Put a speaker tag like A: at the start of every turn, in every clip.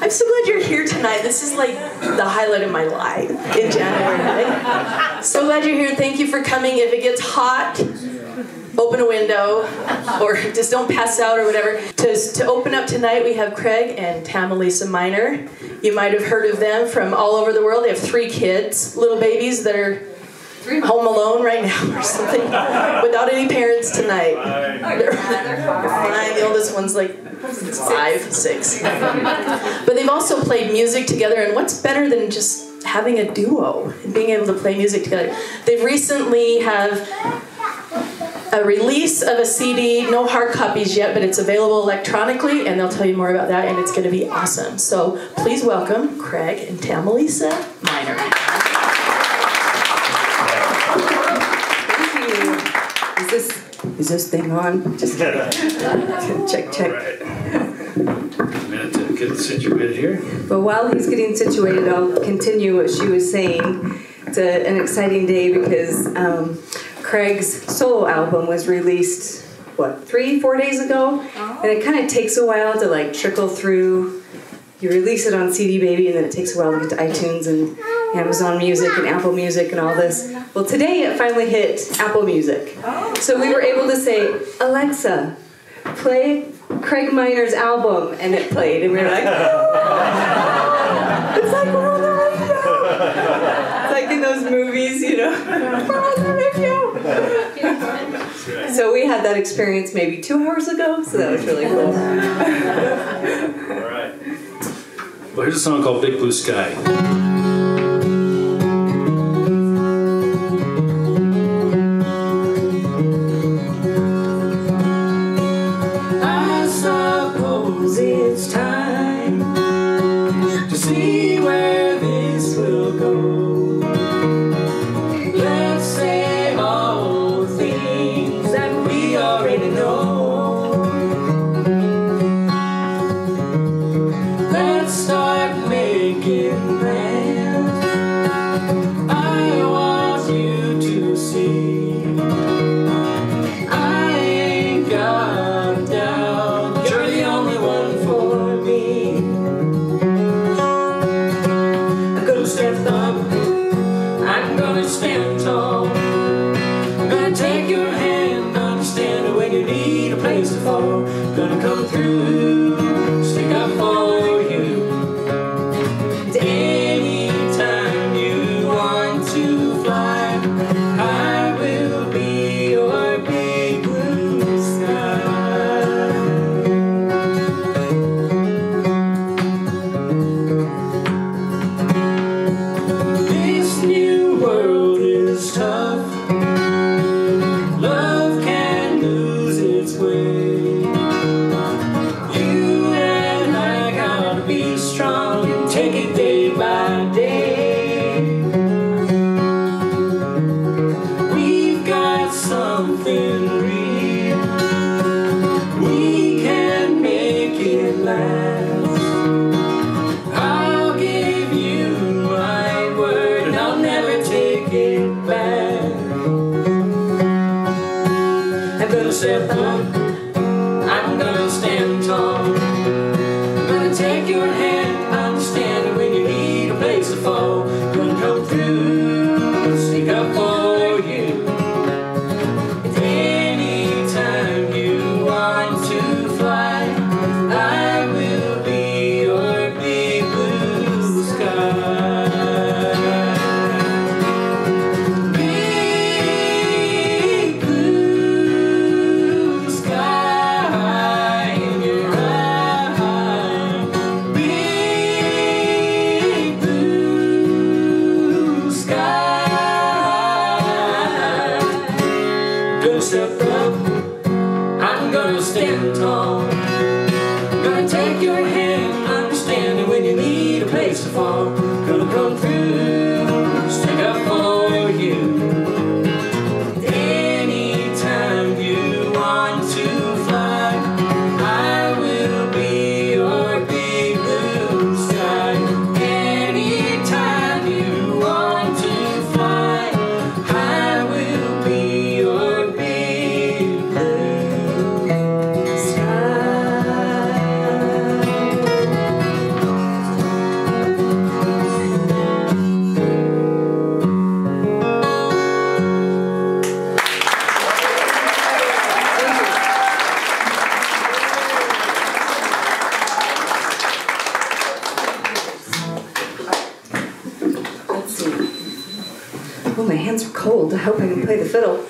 A: I'm so glad you're here tonight. This is like the highlight of my life in January. So glad you're here. Thank you for coming. If it gets hot, open a window or just don't pass out or whatever. To open up tonight, we have Craig and Tamalisa Minor. You might have heard of them from all over the world. They have 3 kids, little babies that are home alone right now or something, without any parents tonight. They're fine. The oldest one's like 5, 6. But they've also played music together, and what's better than just having a duo and being able to play music together? They've recently have a release of a CD, no hard copies yet, but it's available electronically, and they'll tell you more about that, and it's going to be awesome. So please welcome Craig and Tamalisa Minor. Is this thing on? Just check.
B: Right. A minute to get situated here.
C: But while he's getting situated, I'll continue what she was saying. It's an exciting day because Craig's solo album was released, what, 3-4 days ago? Oh. And it kind of takes a while to like trickle through. You release it on CD Baby, and then it takes a while to get to iTunes and Amazon Music and Apple Music and all this. Well, today it finally hit Apple Music. So we were able to say, Alexa, play Craig Minor's album, and it played, and we were like, oh! It's like we're on the radio! It's like in those movies, you know, we're on the radio! So we had that experience maybe 2 hours ago, so that was really cool.
B: All right. Well, here's a song called Big Blue Sky.
D: It's time to see where this will go. Let's say all the things that we already know. Let's start making plans. I want you to see I ain't got down. You're the only one for me. I'm gonna stand up, I'm gonna stand tall. I'm gonna take your hand, understand when you need a place to fall. Gonna come through, stick up for you. Anytime you want to fly, I will be your big blue sky. This new world is tough. Love can lose its way. You and I gotta be strong and take it day by day. We've got something real. We can make it last. I'll give you my word, and I'll never take it back. I'm gonna step up, I'm gonna stand tall. I'm gonna take your hand, understand when you need a place to fall. Gonna come through, stick up for you. Anytime you want to fly, I will be your big blue sky. Big blue
C: Oh, my hands are cold. I hope I can play the fiddle.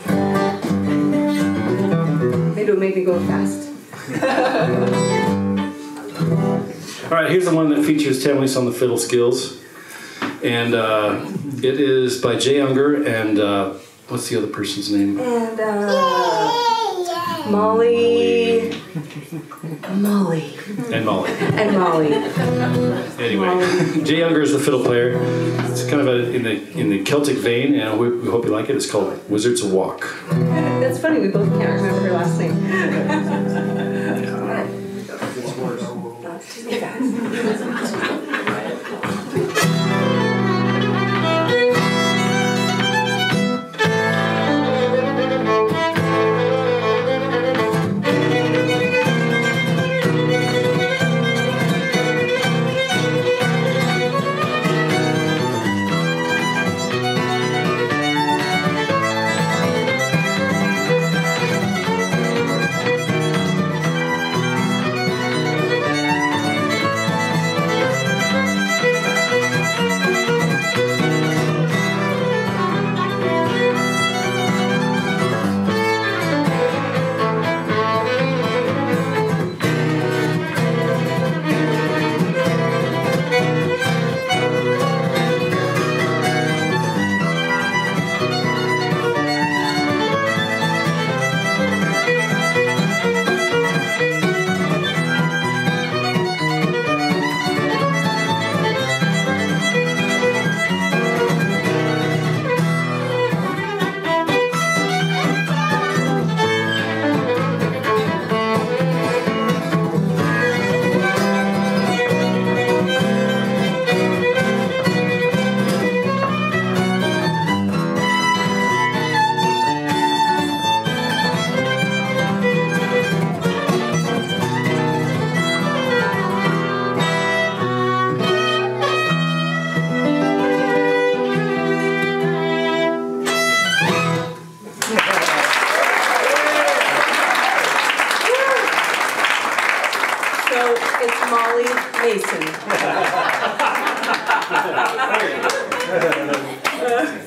C: Maybe it'll make me go fast.
B: All right, here's the one that features Tammy's on the fiddle skills. And it is by Jay Unger and what's the other person's name?
C: And Molly.
B: And Molly.
C: And Molly.
B: Anyway, Jay Unger is the fiddle player. It's kind of in the Celtic vein, and we hope you like it. It's called Wizards of Walk.
C: That's funny, we both can't remember her last name.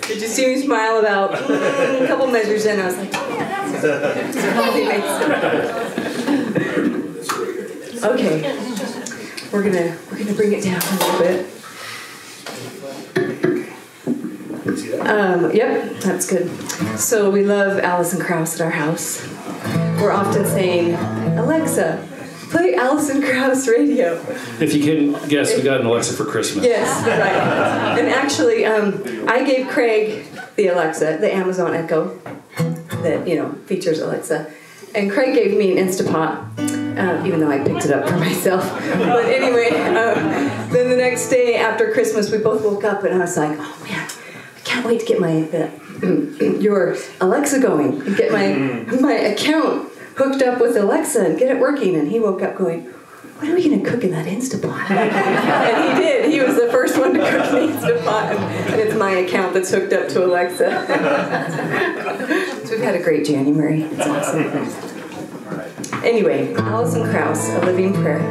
C: Did you see me smile about a couple measures in? I was like, okay, we're gonna bring it down a little bit. Yep, that's good. So we love Alison Krauss at our house. We're often saying, Alexa, play Alison Krauss radio.
B: If you can guess, we got an Alexa for Christmas.
C: Yes, right. And actually, I gave Craig the Alexa, the Amazon Echo, that, features Alexa. And Craig gave me an Instapot, even though I picked it up for myself. But anyway, then the next day after Christmas, we both woke up and I was like, oh man, I can't wait to get your Alexa going and get my account hooked up with Alexa and get it working. And he woke up going, what are we going to cook in that Instapot? And he did. He was the first one to cook in the Instapot. And it's my account that's hooked up to Alexa. So we've had a great January. It's awesome. Anyway, Alison Krauss, A Living Prayer.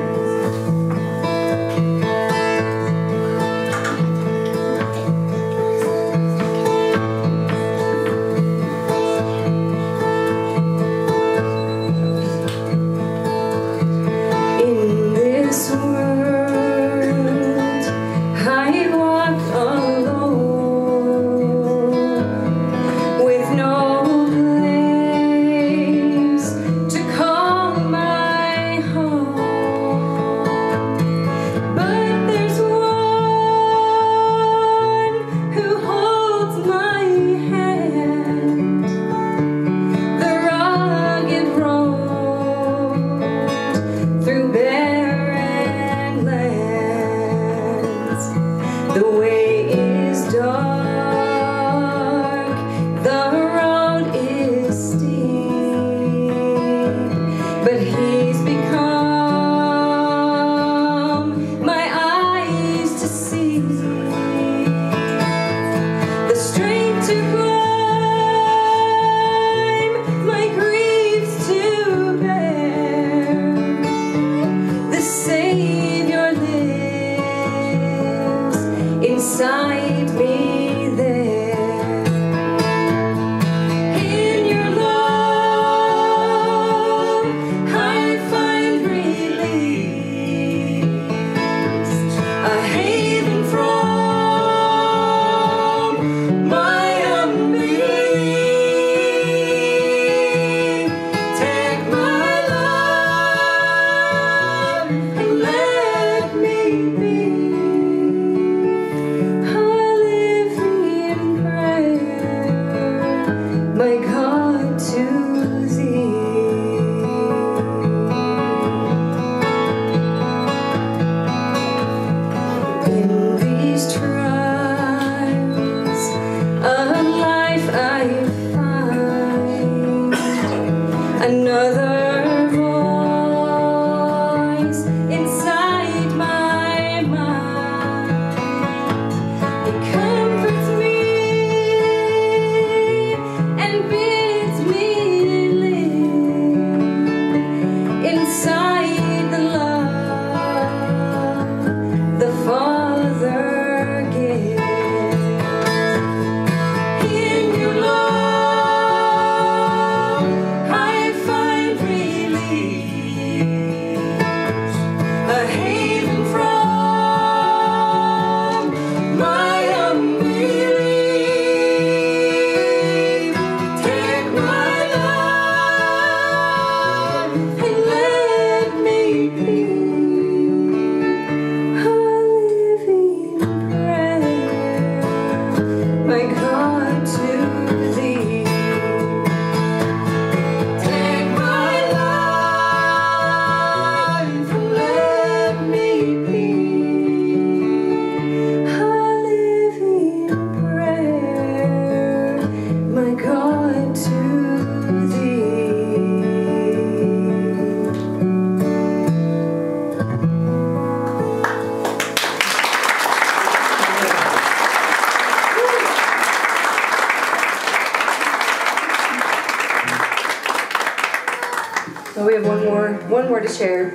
C: So we have one more to share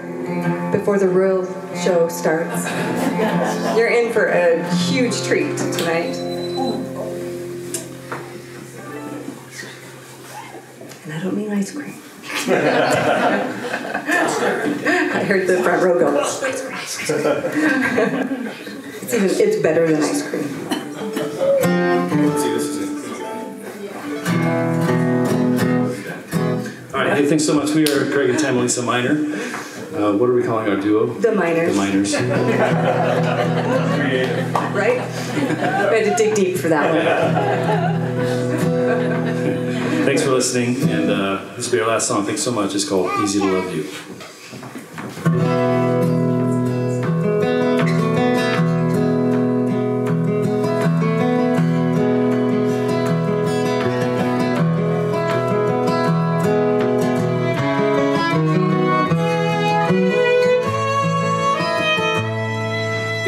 C: before the real show starts. You're in for a huge treat tonight. And I don't mean ice cream. I heard the front row go, it's better than ice cream.
B: Let's see, this is it. All right, hey, thanks so much. We are Craig and Tamalisa Minor. What are we calling our duo?
C: The Miners.
B: The Miners.
C: Right? We had to dig deep for that one.
B: Thanks for listening, and this will be our last song. Thanks so much. It's called Easy to Love You.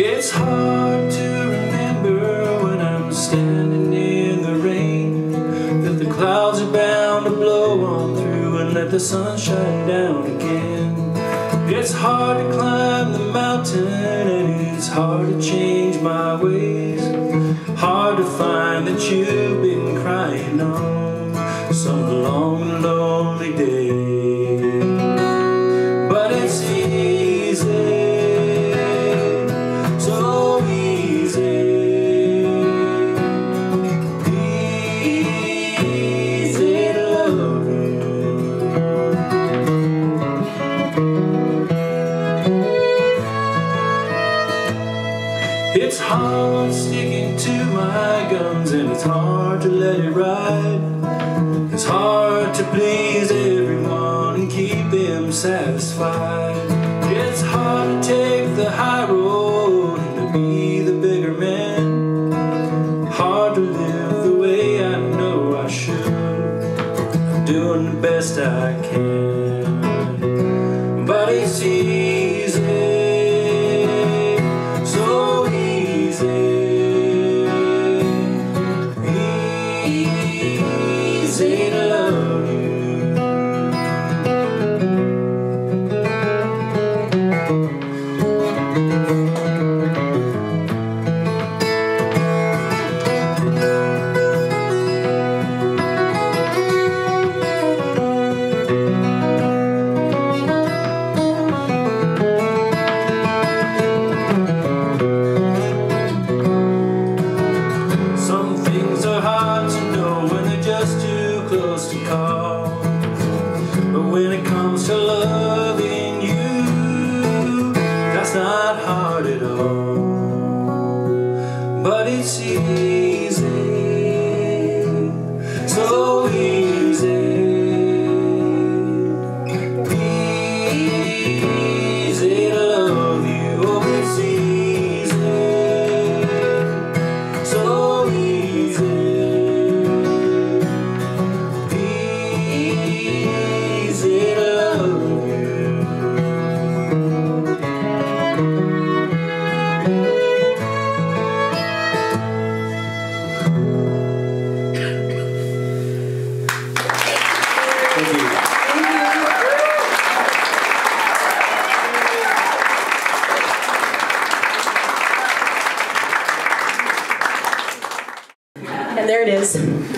B: It's hard to remember when I'm standing in the rain that the clouds are bound to blow on through and let the sun shine down again. It's hard to climb the mountain and it's hard to change my ways. Hard to find that you've been crying on some long and lonely day. But it's easy. It's hard sticking to my guns and it's hard to let it ride. It's hard to please everyone and keep them satisfied. It's hard to take the high road and to be the bigger man. Hard to live the way I know I should. I'm doing the best I can. But it's easy.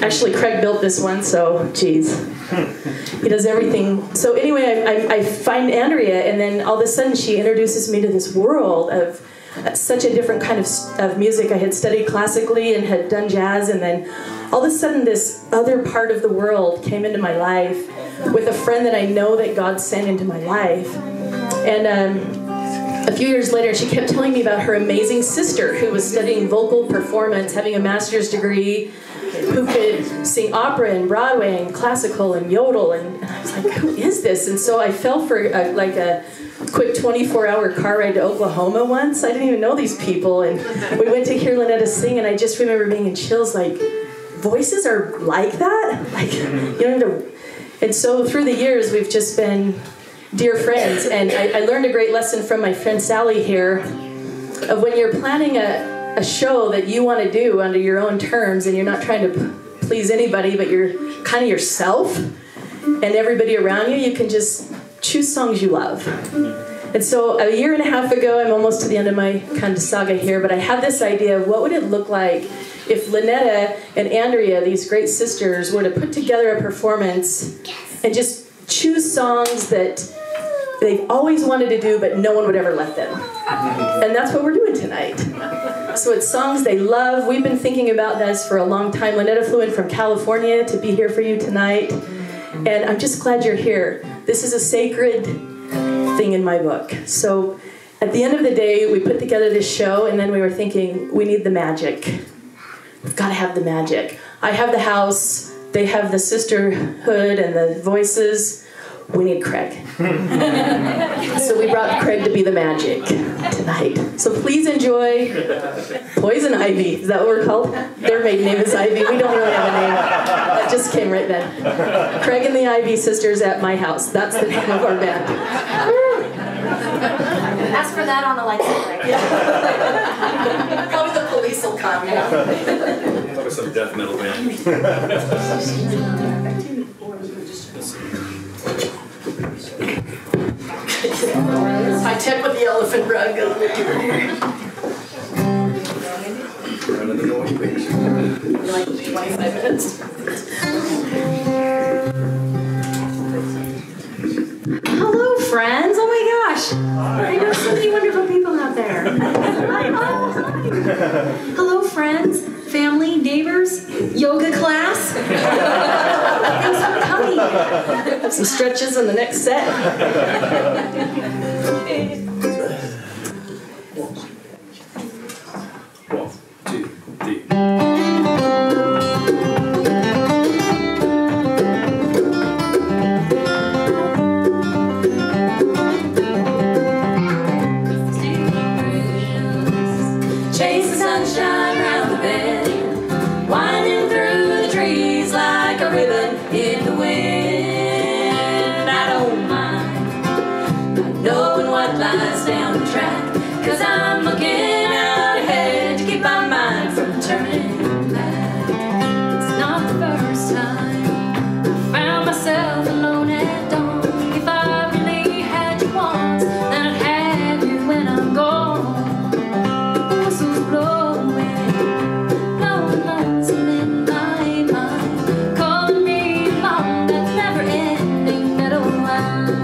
A: Actually, Craig built this one, so geez. He does everything. So anyway, I find Andrea, and then all of a sudden she introduces me to this world of such a different kind of music. I had studied classically and had done jazz, and then all of a sudden this other part of the world came into my life with a friend that I know that God sent into my life. And a few years later, she kept telling me about her amazing sister who was studying vocal performance, having a master's degree, who could sing opera and Broadway and classical and yodel, and I was like, who is this? And so I fell for a quick 24-hour car ride to Oklahoma once. I didn't even know these people, and we went to hear Lynetta sing, and I just remember being in chills, like, voices are like that? Like, you know, and so through the years, we've just been dear friends, and I learned a great lesson from my friend Sally here, of when you're planning a show that you want to do under your own terms, and you're not trying to please anybody, but you're kind of yourself and everybody around you, you can just choose songs you love. And so a year and a half ago, I'm almost to the end of my kind of saga here, but I had this idea of what would it look like if Lynetta and Andrea, these great sisters, were to put together a performance and just choose songs that they've always wanted to do, but no one would ever let them. And that's what we're doing tonight. So it's songs they love. We've been thinking about this for a long time. Lynetta flew in from California to be here for you tonight. And I'm just glad you're here. This is a sacred thing in my book. So at the end of the day, we put together this show, and then we were thinking, we need the magic. We've got to have the magic. I have the house. They have the sisterhood and the voices. We need Craig. So we brought Craig to be the magic tonight. So please enjoy Poison Ivy. Is that what we're called? Their maiden name is Ivy. We don't really have a name. That just came right then. Craig and the Ivey Sisters at my house. That's the name of our band.
E: Ask for that on the lights.
A: Probably the police will come.
B: Probably some death metal band.
A: I tech with the elephant rug. Like 25 minutes.
E: Hello, friends. Oh my gosh. I know so many wonderful people out there. Hello, friends, family, neighbors, yoga class. Thanks for coming.
A: Some stretches in the next set.
E: Chase the sunshine round the bend, winding through the trees like a ribbon in the wind. I don't mind not knowing what lies down the track, 'cause I'm looking out ahead to keep my mind from turning back. It's not the first time I found myself alone at dawn. If I really had you once, then I'd have you when I'm gone. Whistles blowing, blowing lonesome in my mind, calling me along that never-ending meadow line.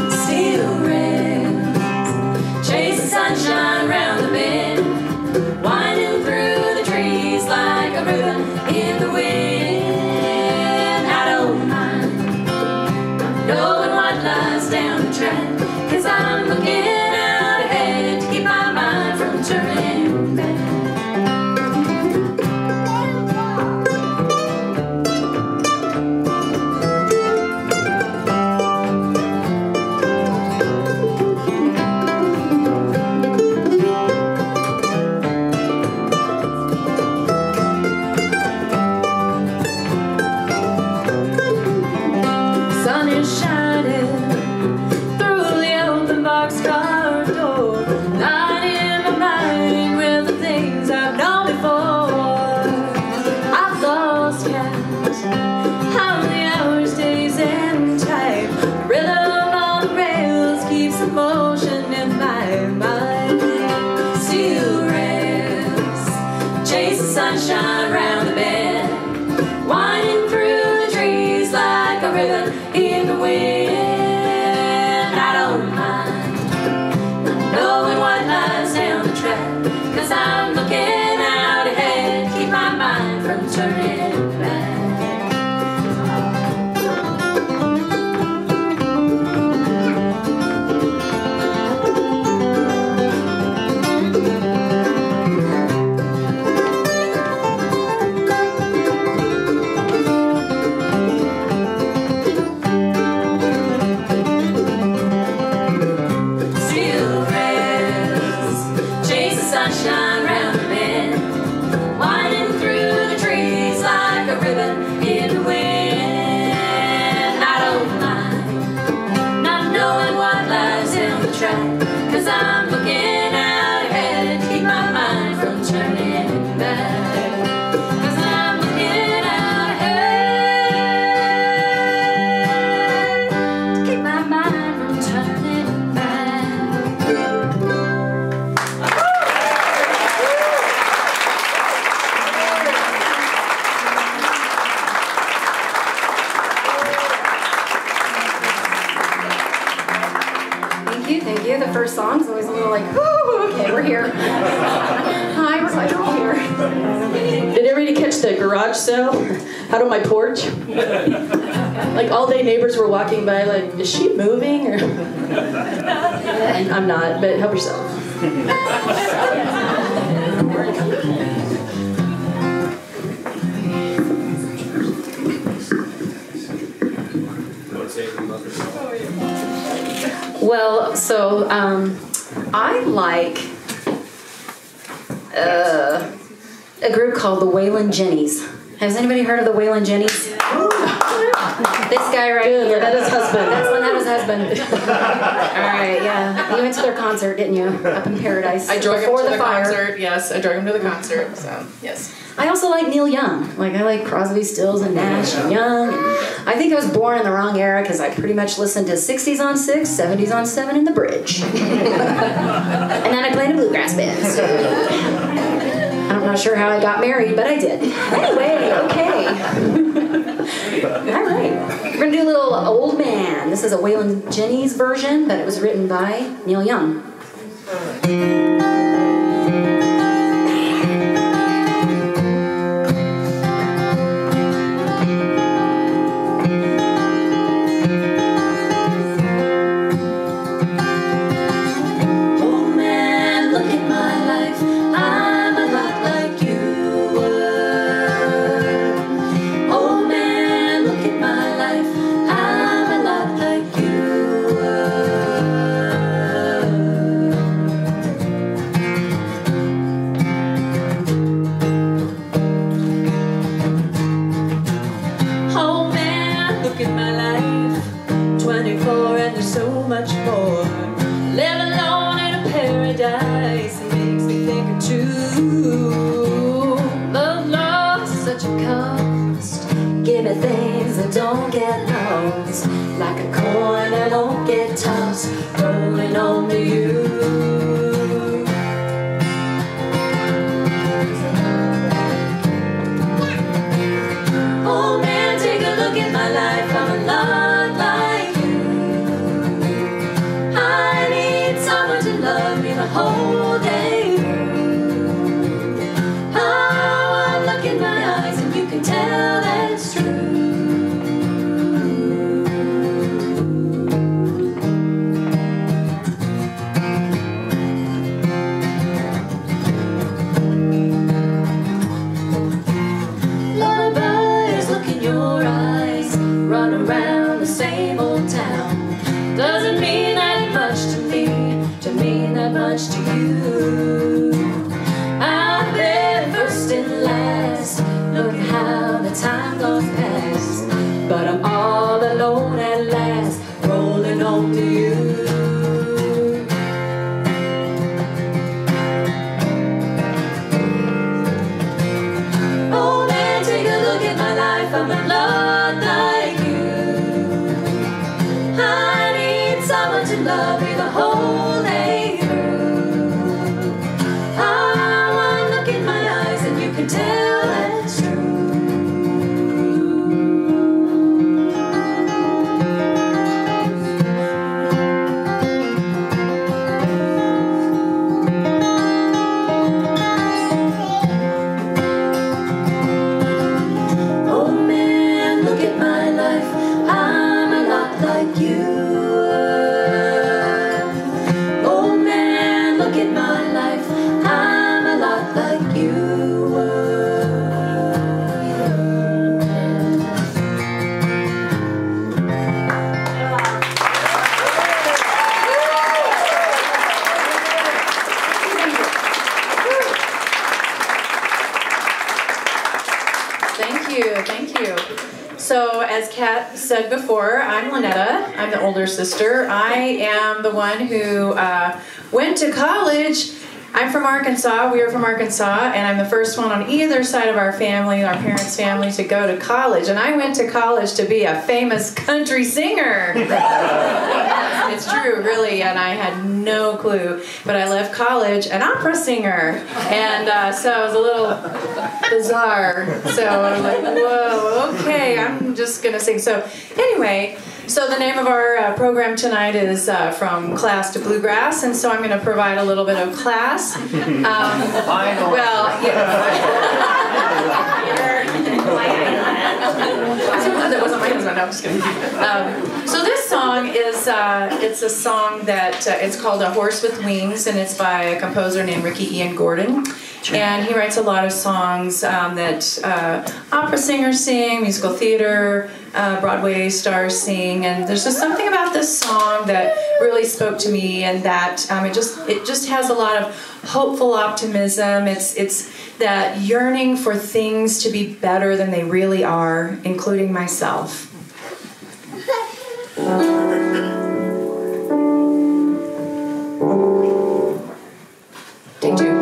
E: Still rest, chase the sunshine round the bend, winding through the trees like a ribbon in the wind. I don't mind not knowing what lies down the track, 'cause I'm looking out ahead to keep my mind from turning back. Sun is shining through the open boxcar door, lighting my mind with the things I've known before. I've lost count how many hours, days, and time. The rhythm on the rails keeps the motion in my mind. Still rest, chase the sunshine round the bend, winding through the trees like a ribbon in the wind. I don't mind not knowing what lies down the track, 'cause I'm looking out ahead to keep my mind from turning back. Still rest, chase the sunshine round the bend, winding through the trees like a ribbon
F: first song is always a little like, ooh, okay, we're here. Hi, we're glad you're all here.
A: Did everybody catch the garage sale out on my porch? Like all day neighbors were walking by like, is she moving? Or I'm not, but help yourself.
F: Well, so I like a group called the Waylon Jennies. Has anybody heard of the Waylon Jennies? This guy right here.
A: Loretta's husband.
F: That's Loretta's husband. All right, yeah. You went to their concert, didn't you? Up in Paradise.
G: I drove him
F: Before
G: to the
F: fire.
G: concert. Yes, I drove him to the concert. So yes.
F: I also like Neil Young. Like I like Crosby, Stills, and Nash and Young. And I think I was born in the wrong era because I pretty much listened to 60s on 6, 70s on 7 in the bridge. And then I played a bluegrass band. So I'm not sure how I got married, but I did. Anyway, okay. All right. We're going to do a little Old Man. This is a Waylon Jennies version, but it was written by Neil Young.
E: Things that don't get lost, like a coin that won't get tossed, rolling on to you. Oh man, take a look at my life, I'm a lot like you. I need someone to love me the whole day through. Oh, look in my eyes and you can tell that's true. Much to you. I've been first and last. Look at how the time goes past. But I'm all alone at last, rolling on to you. Oh man, take a look at my life, I'm a lot like you. I need someone to love me the whole day. Tell that's true. Oh man, look at my life, I'm a lot like you. Oh man, look at my life, I'm a lot like you.
G: Thank you. So as Kat said before, I'm Lynetta. I'm the older sister. I am the one who went to college. I'm from Arkansas. We are from Arkansas, and I'm the first one on either side of our family, our parents' family, to go to college. And I went to college to be a famous country singer. It's true, really, and I had no clue. But I left college an opera singer, and so it was a little bizarre. So I was like, whoa, okay, I'm just going to sing. So anyway, So the name of our program tonight is From Class to Bluegrass, and so I'm going to provide a little bit of class. Well, that wasn't my husband. No, I'm just kidding. So this song is it's a song that it's called A Horse with Wings, and it's by a composer named Ricky Ian Gordon. And he writes a lot of songs that opera singers sing, musical theater, Broadway stars sing, and there's just something about this song that really spoke to me, and that it just has a lot of hopeful optimism. It's that yearning for things to be better than they really are, including myself. Take two.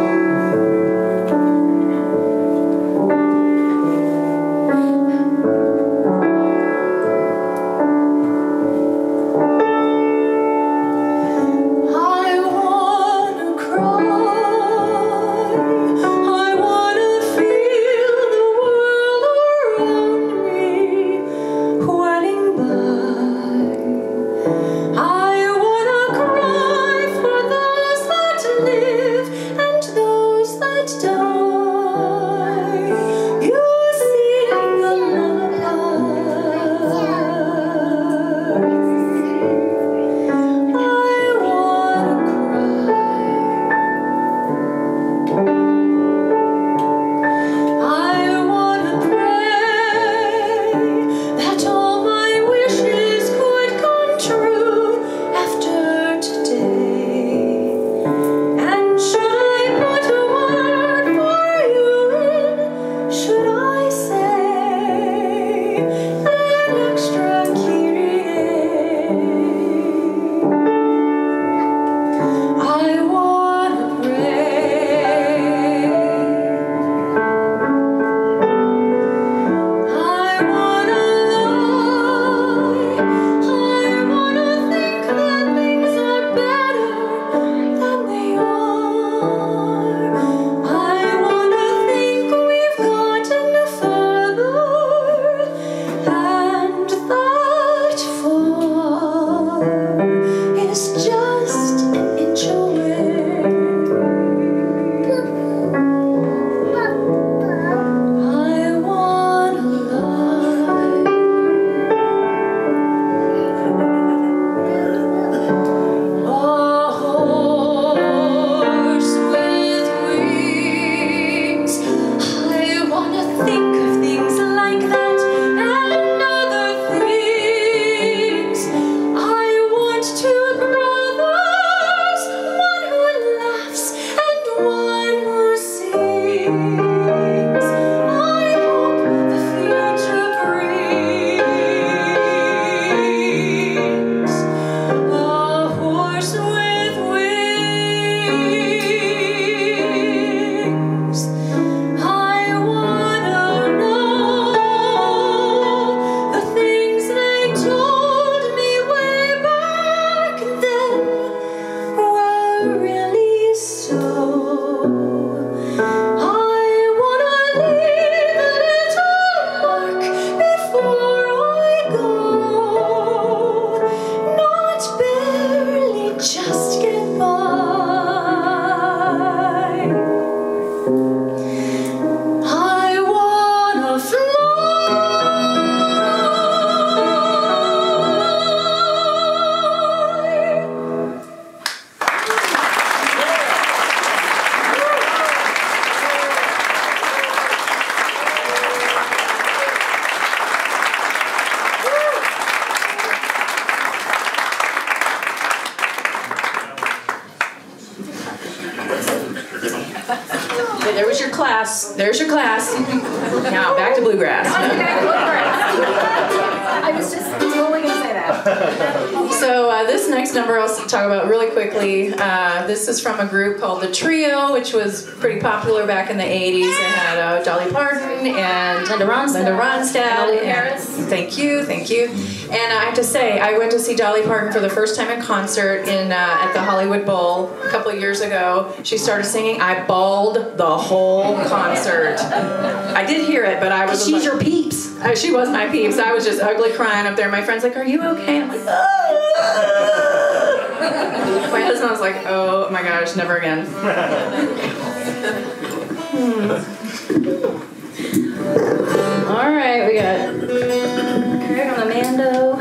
G: There's your class. Now back to Bluegrass.
F: I was just totally going to say that.
G: So this next number I'll talk about really quickly. This is from a group called The Trio, which was pretty popular back in the 80s. It had Dolly Parton and Linda Ronstadt. And thank you. And I have to say, I went to see Dolly Parton for the first time in concert at the Hollywood Bowl a couple of years ago. She started singing. I bawled the whole concert. I did hear it, but I was...
F: She's your peeps.
G: She was my peeps. I was just ugly crying up there. My friend's like, are you okay? I'm like, my husband was like, oh my gosh, never again.
F: All right, we got Craig on the mando.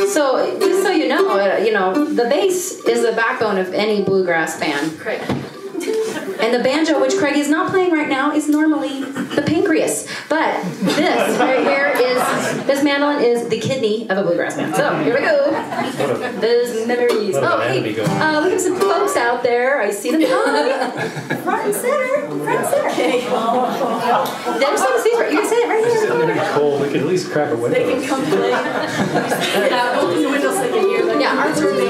F: So, just so you know, the bass is the backbone of any bluegrass band.
G: Craig.
F: And the banjo, which Craig is not playing right now, is normally the pancreas. But this right here this mandolin is the kidney of a bluegrass band. So here we go. Those memories. Oh, hey, we have some folks out there. I see them. Front and center. Okay. There's some seats right. You can sit right here.
B: It's going to be cold. We can at least crack a window.
A: They can come play. Open the window so they can hear them.
F: Yeah, our turn.
A: I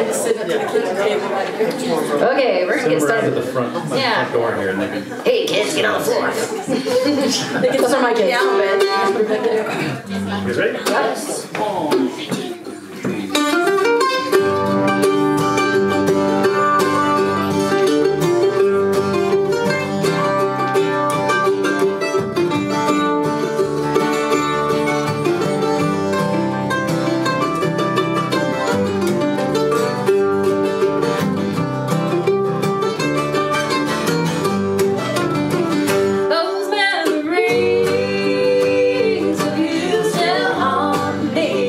A: just sit at the kitchen table.
F: Okay, we're going to get started.
B: The front door here. And they can...
F: Hey, kids, get on the floor.
A: Those are my kids.
F: Yeah,
B: You guys ready?
F: Yes. Those memories of you still haunt me.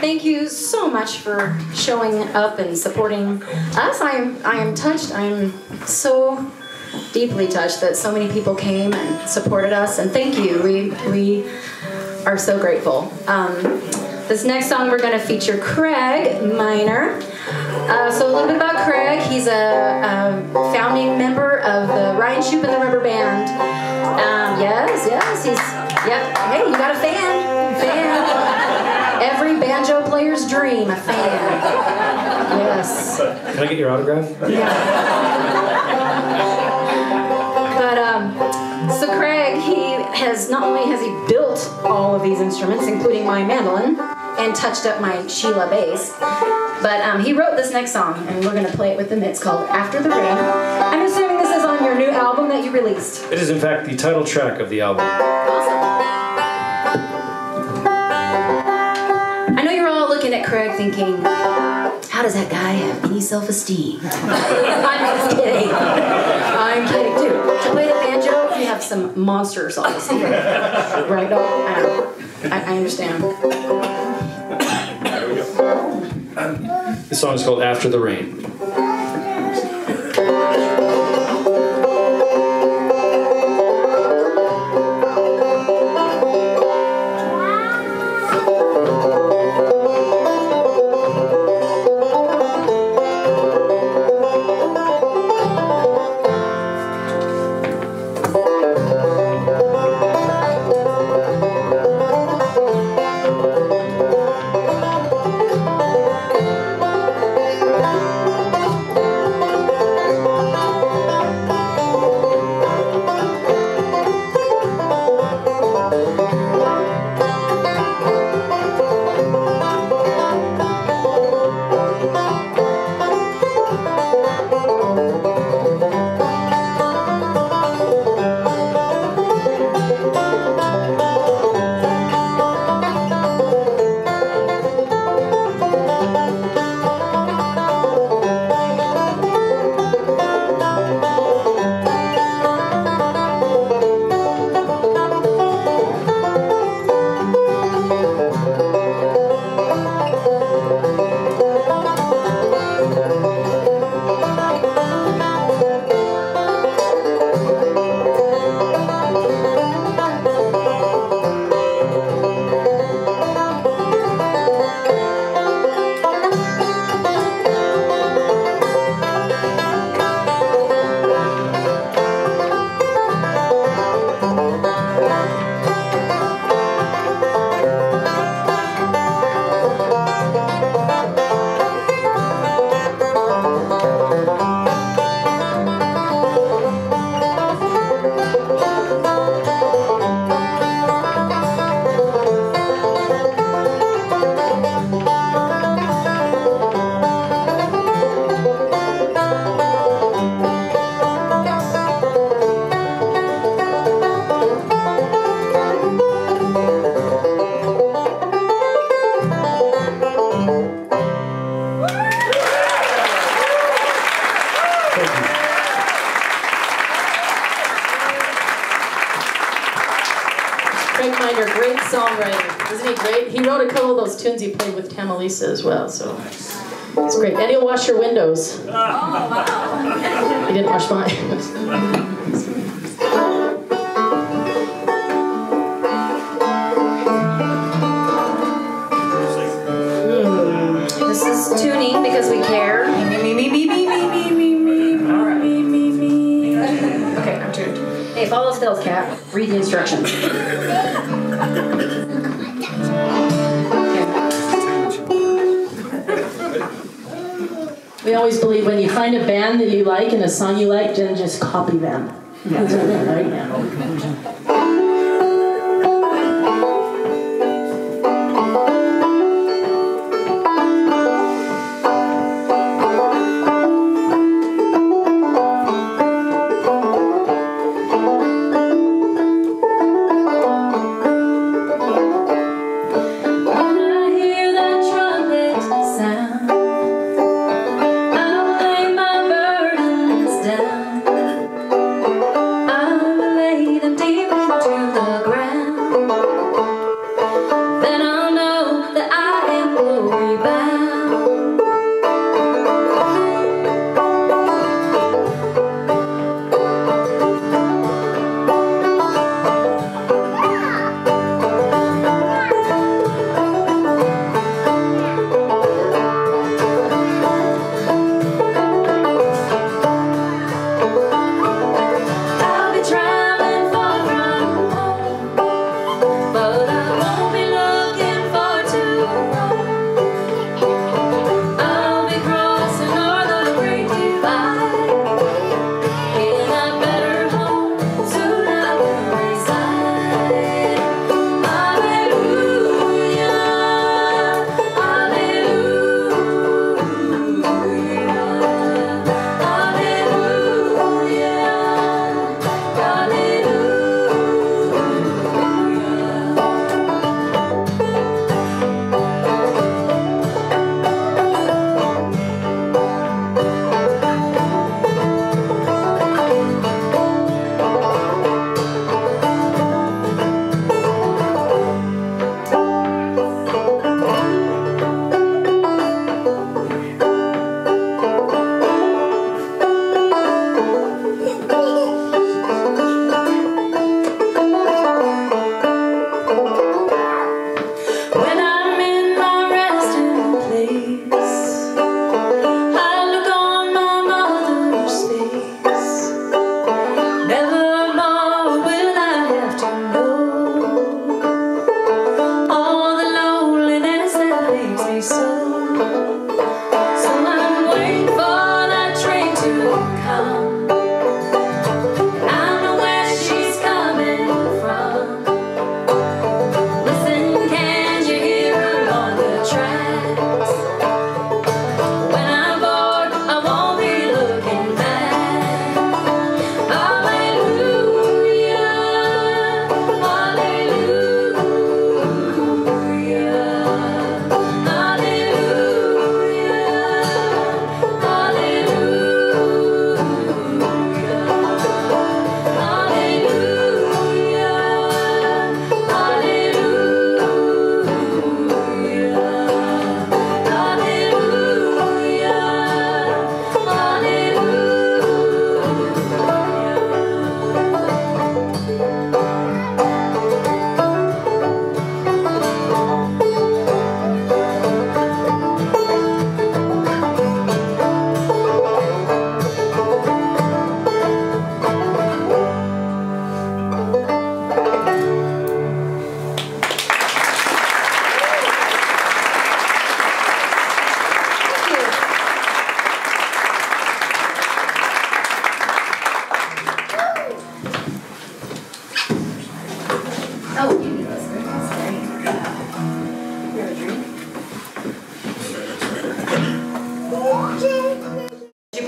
F: Thank you so much for showing up and supporting us. I am touched. I am so deeply touched that so many people came and supported us, and thank you. We are so grateful. This next song we're going to feature Craig Minor. So a little bit about Craig. He's a founding member of the Ryan Shoup and the Rubber Band. Yes, he's, yep. Hey, you got a fan. Every banjo player's dream, a fan. Yes.
B: Can I get your autograph?
F: Yeah. But so Craig, he has not only has he built all of these instruments, including my mandolin, and touched up my Sheila bass, but he wrote this next song, and we're going to play it with him. It's called After the Rain. I'm assuming this is on your new album that you released.
B: It is, in fact, the title track of the album.
F: Awesome. I know you're all looking at Craig thinking, how does that guy have any self-esteem? I'm just kidding. I'm kidding, too. To play the banjo, you have some monster self-esteem. Right? I understand.
B: This song is called After the Rain.
A: Craig Minor, great songwriter. Isn't he great? He wrote a couple of those tunes he played with Tamalisa as well, so it's great. And he'll wash your windows. Oh, wow. He didn't wash mine.
F: This is tuning because we care. Okay, I'm tuned. Hey, follow Stella's cat. Read the instructions.
A: We always believe when you find a band that you like and a song you like, then just copy them. That's what they're right now.
F: Deep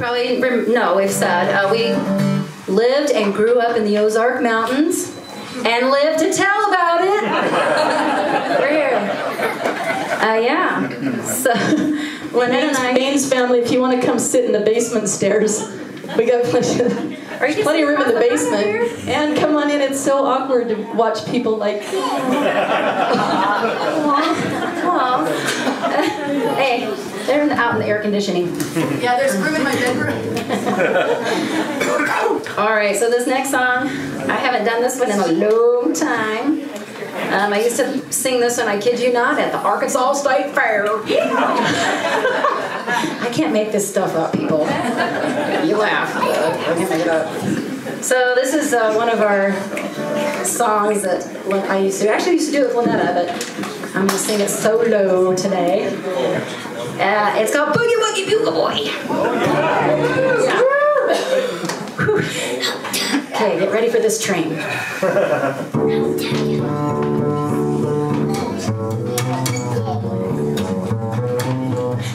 F: probably no, we've said we lived and grew up in the Ozark Mountains and lived to tell about it. We're here. Yeah. So, Lynette and I.
A: Baines family, if you want to come sit in the basement stairs, we got plenty of room in the basement. And come on in. It's so awkward to watch people like.
F: Hey, they're out in the air conditioning.
A: Yeah, there's room in my bedroom.
F: All right, so this next song, I haven't done this one in a long time. I used to sing this one, I kid you not, at the Arkansas State Fair. I can't make this stuff up, people. You laugh, but I can't make it up. So this is one of our songs that I used to do it with Lynetta, but I'm going to sing it solo today. It's called Boogie Woogie Bugle Boy. Yeah. Okay, get ready for this train.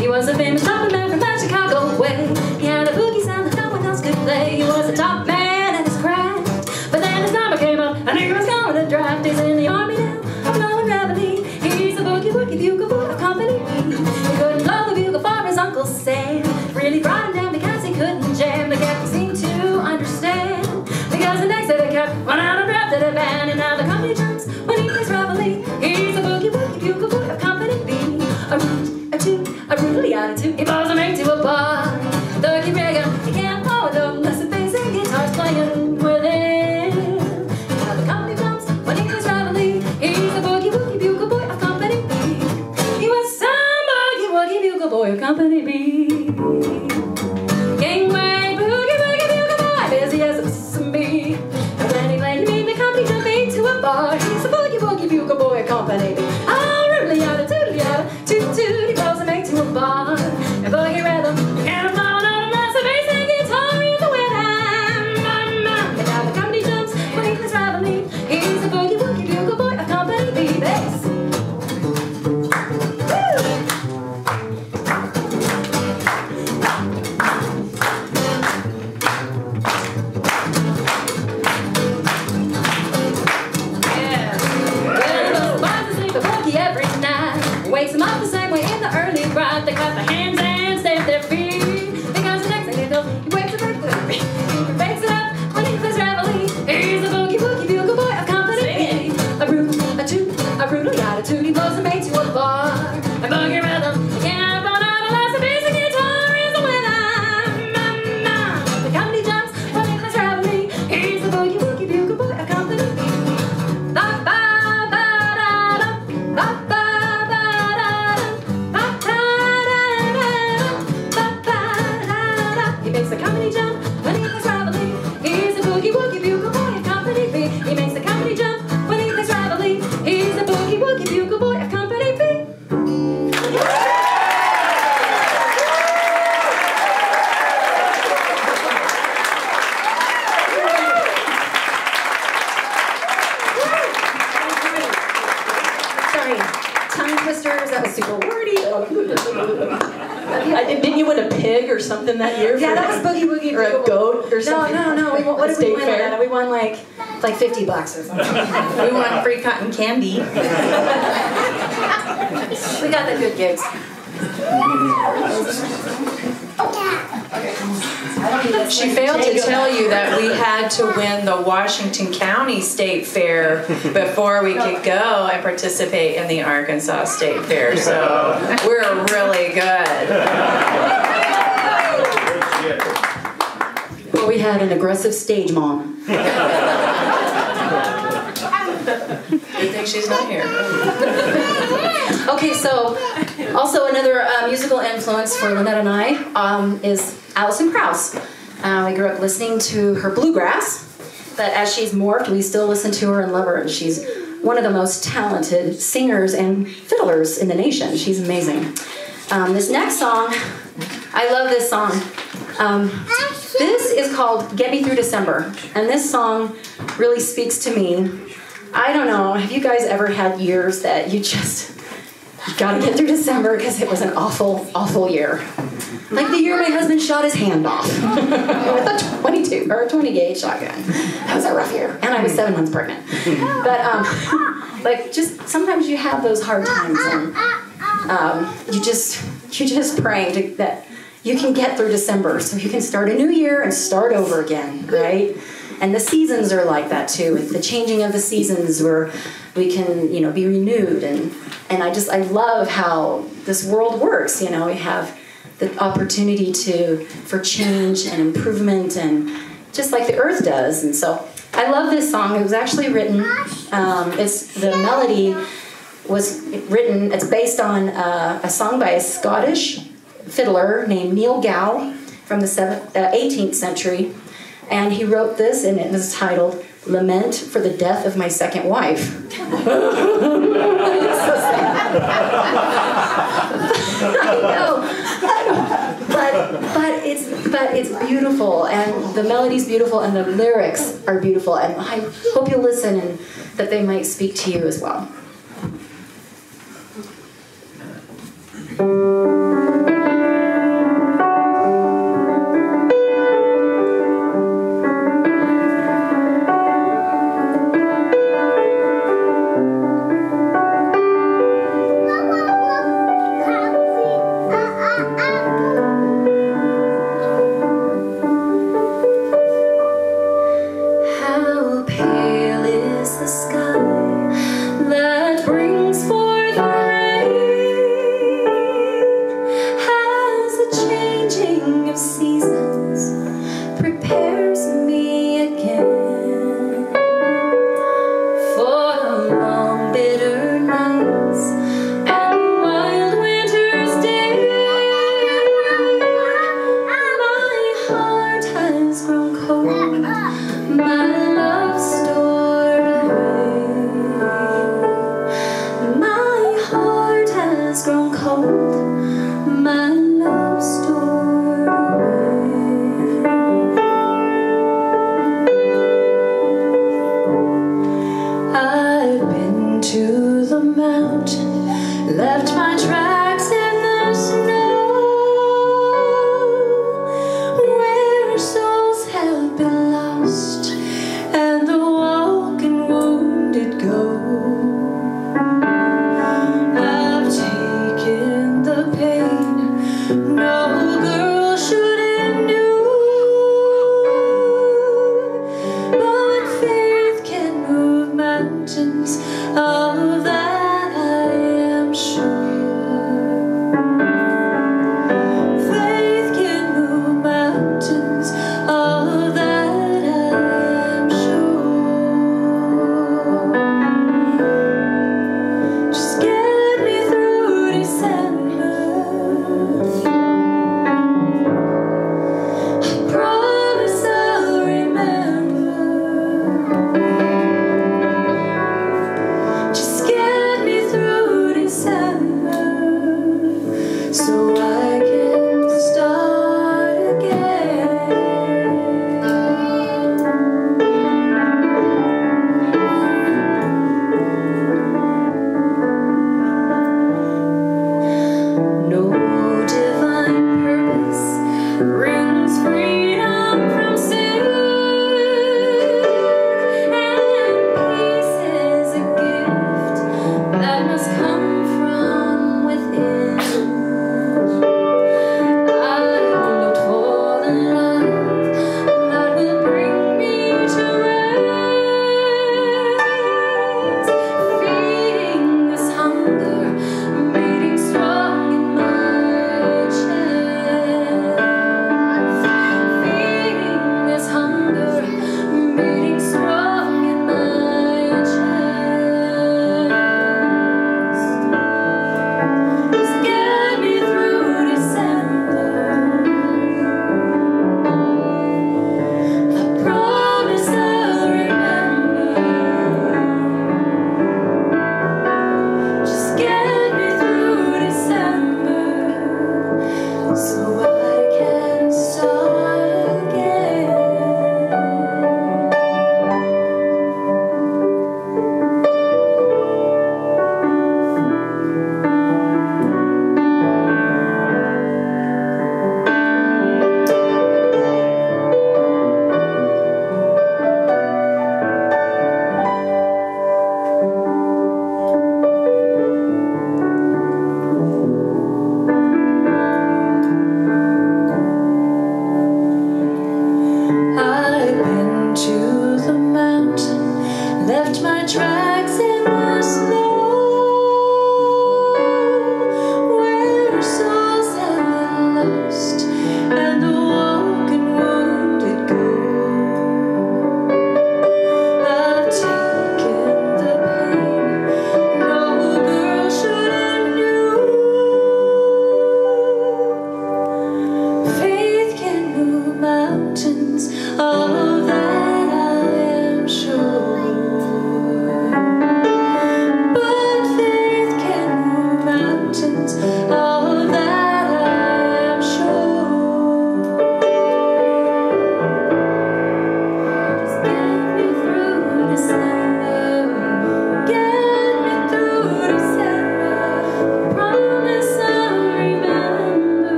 F: He was a famous top man from the Chicago way. He had a boogie sound that no one else could play. He was a top man in his craft, but then his number came up and he was going to draft. He's in the army now, I'm blowing reveille. He's a boogie woogie bugle boy of company B. He couldn't blow the bugle for his Uncle Sam. Really brought him down because he couldn't jam. The captain seemed to understand, because the next day they kept one out and drafted a band. And now the company jumps when he plays reveille. He's a boogie woogie bugle boy of company B. A root, a toot, a brutally attitude. He blows him into a bar. The key rigger, he can't blow it up unless the bass and guitar's playing with him. Now the company jumps when he plays reveille. He's a boogie woogie bugle boy of company B. He was some boogie woogie bugle boy of company B. Gangway boogie woogie bugle boy, busy as a bee. And when he played me, the company jumped into a bar. He's a boogie woogie bugle boy of company B. Oh, really yada toodly yada, toot toot. He blows him into a bar. And boogie rhythm, can't blow it out unless the bass and guitar is the rhythm. And now the company jumps when he plays reveille. He's a boogie woogie bugle boy of company B. Bass. Wakes him up the same way in the early ride. They clap their hands and stamp their feet, because the next thing they know, he wakes up right with a beat. He wakes it up when he plays reveille. He's a boogie woogie bugle boy of company B. A root, a toot, a brutal attitude. He blows him into a bar. A boogie rhythm, he can't blow out unless the bass and guitar is with him. The company jumps when he plays reveille. He's a boogie woogie bugle boy of company B. Ba ba ba da da, ba ba. The company jump when he plays reveille. He's a boogie woogie bugle boy of company B. He makes the company jump when he plays reveille. He's a boogie woogie bugle boy of company B. Sorry, tongue twisters. That was super wordy.
A: Didn't you win a pig or something that year?
F: Yeah, that was Boogie Woogie.
A: Or a goat or something?
F: No. What did we win? Fair? We won like $50 or something.
G: We won free cotton candy.
F: We got the good gigs.
G: She failed to tell you that we had to win the Washington County State Fair before we could go and participate in the Arkansas State Fair. So we're really good.
F: Well, we had an aggressive stage mom.
G: Good thing she's not here.
F: Okay, so also another musical influence for Lynette and I is Alison Krauss. We grew up listening to her Bluegrass, but as she's morphed, we still listen to her and love her, and she's one of the most talented singers and fiddlers in the nation. She's amazing. This next song, I love this song. This is called Get Me Through December, and this song really speaks to me. I don't know, have you guys ever had years that you gotta get through December because it was an awful, awful year? Like the year my husband shot his hand off with a 22 or a 20 gauge shotgun. That was a rough year, and I was 7 months pregnant. But like just sometimes you have those hard times, and you just praying that you can get through December so you can start a new year and start over again, right? And the seasons are like that too, with the changing of the seasons where we can, be renewed. And I love how this world works. We have the opportunity for change and improvement, and just like the earth does. And so I love this song. It was actually written, the melody was written, it's based on a song by a Scottish fiddler named Neil Gow from the 18th century. And he wrote this, and it was titled "Lament for the Death of My Second Wife." It's so sad. I know. But it's beautiful, and the melody's beautiful, and the lyrics are beautiful, and I hope you'll listen and that they might speak to you as well.
E: Of that I am sure.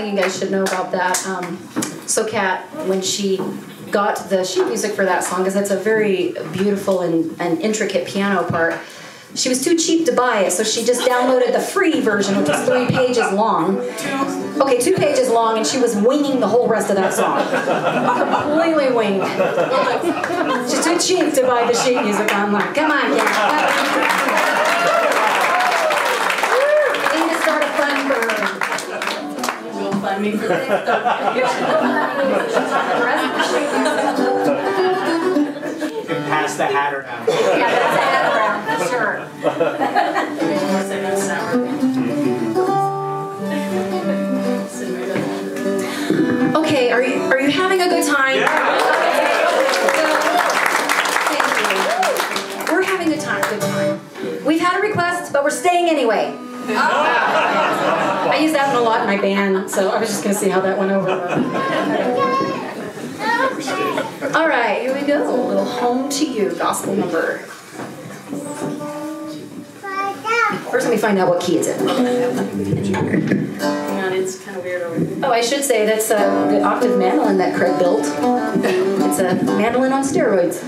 F: something you guys should know about that. So Kat, when she got the sheet music for that song, because it's a very beautiful and intricate piano part, she was too cheap to buy it, so she just downloaded the free version, which was 3 pages long. Okay, 2 pages long, and she was winging the whole rest of that song. Completely winged. She's too cheap to buy the sheet music online. Come on, Kat. We need to start a fund for her.
A: You will fund me for this.
H: Pass the hat around.
F: Yeah, that's a hat around, for sure. Okay, are you having a good time?
H: Yeah.
F: Thank you. We're having a good time. We've had a request, but we're staying anyway. I use that one a lot in my band, so I was just going to see how that went over. All right, here we go. A little Home to You gospel number. First, let me find out what key it's in.
A: Hang on, it's kind of weird over here.
F: Oh, I should say that's the octave mandolin that Craig built. It's a mandolin on steroids.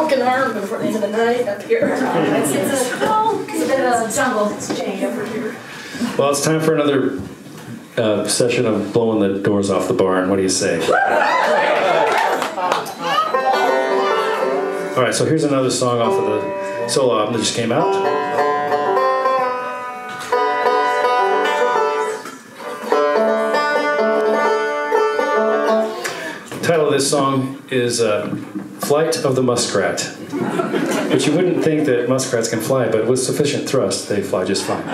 A: broken arm before the end of the night up here. It's a bit of a jungle. It's chained over here.
B: Well, it's time for another session of blowing the doors off the barn. What do you say? All right, so here's another song off of the solo album that just came out. The title of this song is Flight of the Muskrat. But you wouldn't think that muskrats can fly, but with sufficient thrust, they fly just fine.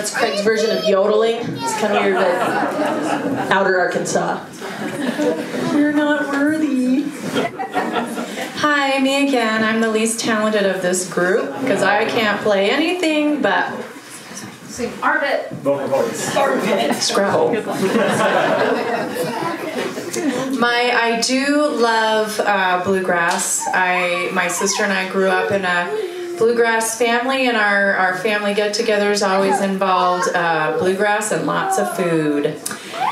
A: That's Craig's version of yodeling. It's kind of weird, but outer Arkansas.
G: You're not worthy. Hi, me again. I'm the least talented of this group because I can't play anything but
F: Sing Arvit.
H: Vocal voice.
A: Scrabble.
G: I do love bluegrass. My sister and I grew up in a bluegrass family, and our family get-togethers always involved bluegrass and lots of food.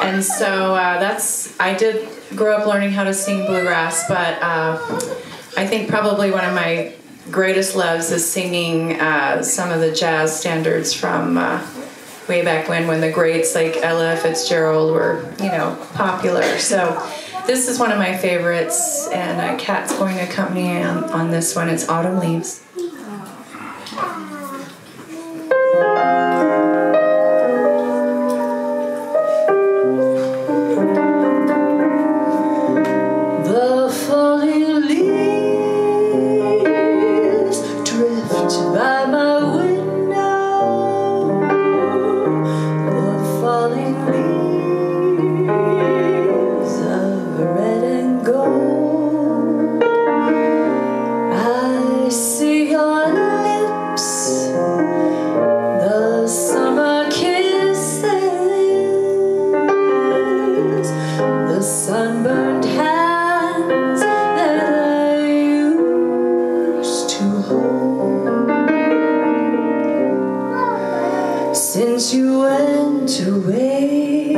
G: And so I did grow up learning how to sing bluegrass, but I think probably one of my greatest loves is singing some of the jazz standards from way back when the greats like Ella Fitzgerald were, popular. So this is one of my favorites, and Cat's going to accompany me on this one. It's Autumn Leaves.
E: The falling leaves drift by my window. The falling leaves of red and gold. I see your lips, the summer kisses, the sunburned hands that I used to hold. Since you went away,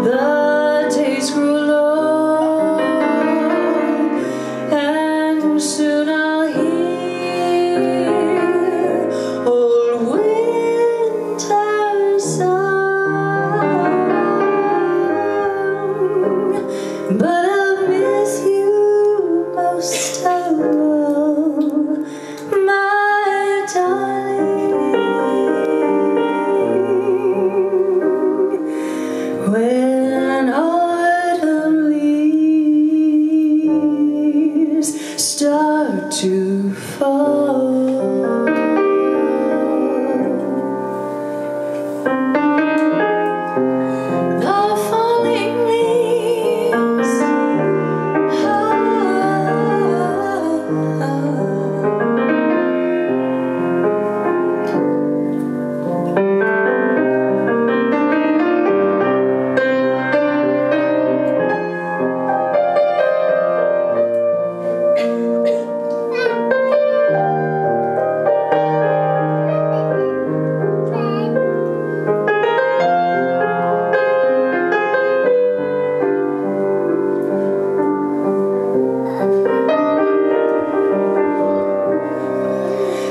E: the days grew long, and soon I'll hear old winter song. But I'll miss you most of all, my darling. When autumn leaves start to fall. The falling leaves,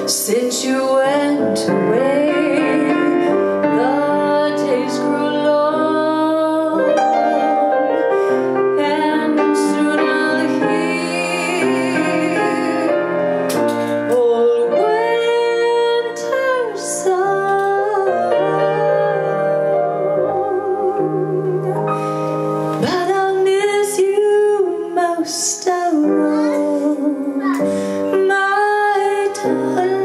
E: since you went away, the days grew long, and soon I'll hear old winter song. But I'll miss you most of all, my darling.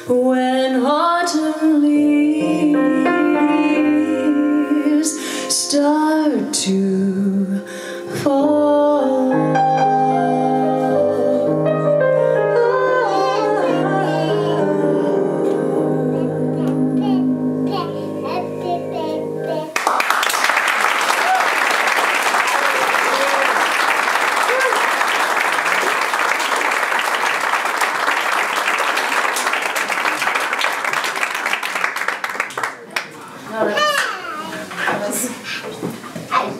E: When autumn leaves start to fall.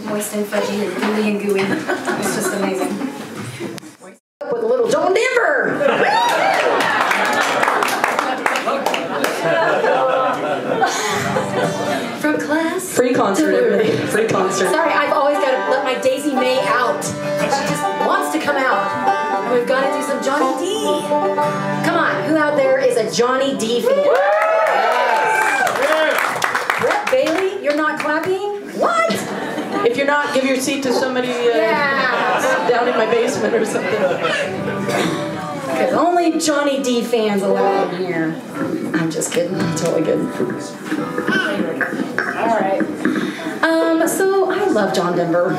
F: Moist and fudgy and gooey and gooey. It's just amazing. With a little John Denver. From class.
A: Free concert, everybody. Free concert.
F: Sorry, I've always got to let my Daisy May out. She just wants to come out. And we've got to do some Johnny D. Come on, who out there is a Johnny D fan? Brett Bailey, you're not clapping? What?
A: If you're not, give your seat to somebody down in my basement or something.
F: Because only Johnny D fans allowed in here. I'm just kidding. I'm totally good. All right. So I love John Denver.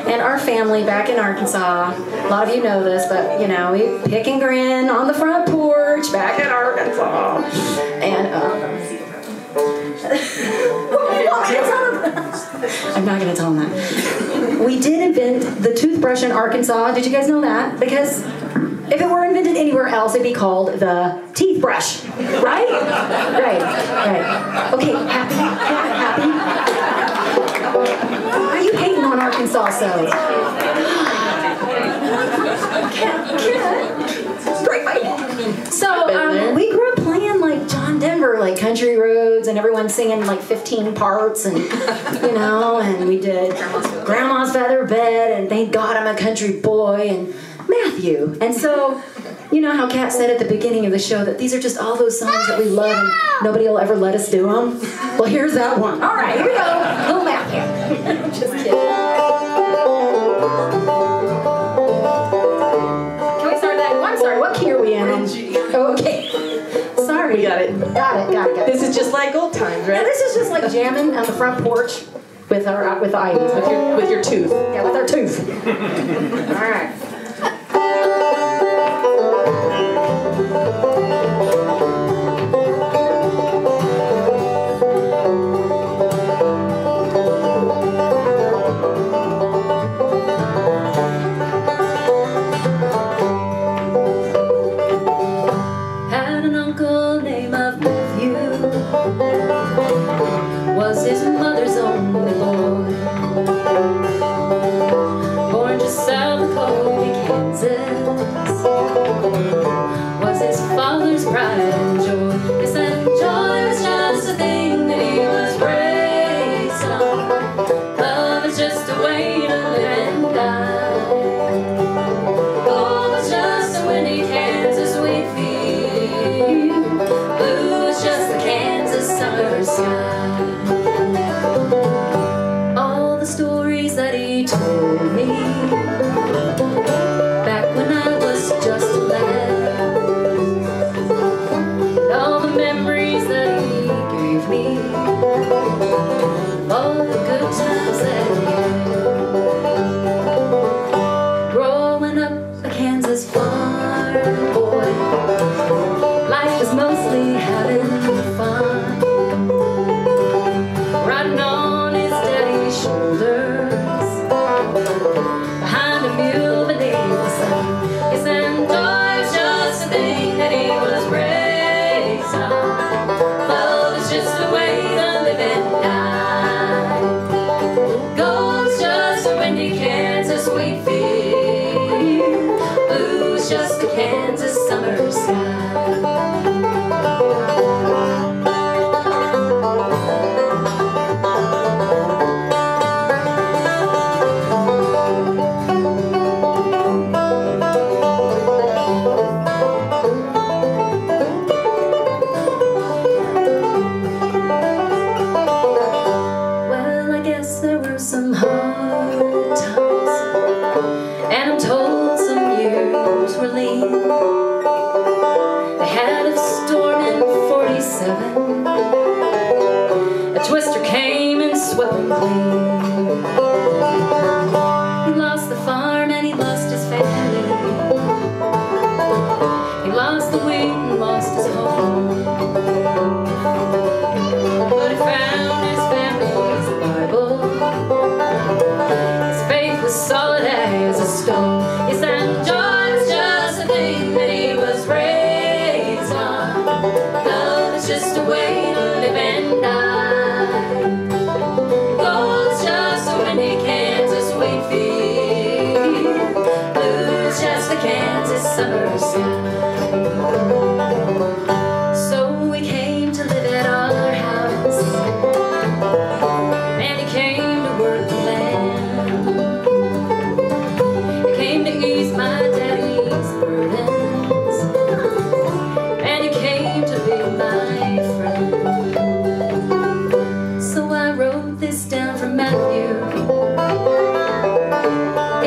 F: And our family back in Arkansas, a lot of you know this, but you know, we pick and grin on the front porch back in Arkansas. And I'm not going to tell them that. We did invent the toothbrush in Arkansas. Did you guys know that? Because if it were invented anywhere else, it'd be called the teeth brush. Right? Right. Okay, happy? Happy? Why are you hating on Arkansas so? Break my neck. So we grew up playing like John Denver, like country roads, and everyone singing like 15 parts, and you know, and we did Grandma's Feather Bed, and Thank God I'm a Country Boy, and Matthew. And so, you know how Kat said at the beginning of the show that these are just all those songs that we love and nobody will ever let us do them? Well, here's that one. All right, here we go. Little Matthew. Just kidding. Can we start that? Oh, I'm sorry, what key are we in? Okay. Sorry.
A: We got it.
F: Got it.
A: This is just like old times, right?
F: Yeah, this is just like jamming on the front porch with our with Ivy.
A: With your tooth.
F: Yeah, with our tooth. All right.
E: Had an uncle named Matthew, was his mother's only boy. Born just south of Cody, Kansas, was his father's pride and joy. Yes, and joy was just a thing that he was raised on. Love is just a way to live and die. Gold was just a windy Kansas wheat field. Blue was just the Kansas summer sky. All the stories that he told me back when I was just a lad, and all the memories that he gave me, all the good times that he had. Growing up a Kansas farm boy, life was mostly having fun. Riding on his daddy's shoulders, behind a mule beneath the sun. Yes, and joy was just a thing that he was raised on. Love is just a way to live and die. Gold's just a windy Kansas wheat field. Blue's just a Kansas summer sky. Well, I guess there were some hard times, and I'm told some years were lean. They had a storm in 47. A twister came and swept him clean. He lost the farm and he lost his family. He lost the wheat and lost his home. But he found his family's Bible. His faith was solid as a stone. Yes, and joy was just a thing that he was raised on. Love is just a way to live and die. Gold is just a windy Kansas wheat field. Blue is just a Kansas summer sky. So we came to live at our house, and he came to work the land. He came to ease my daddy's burdens, and he came to be my friend. So I wrote this down for Matthew.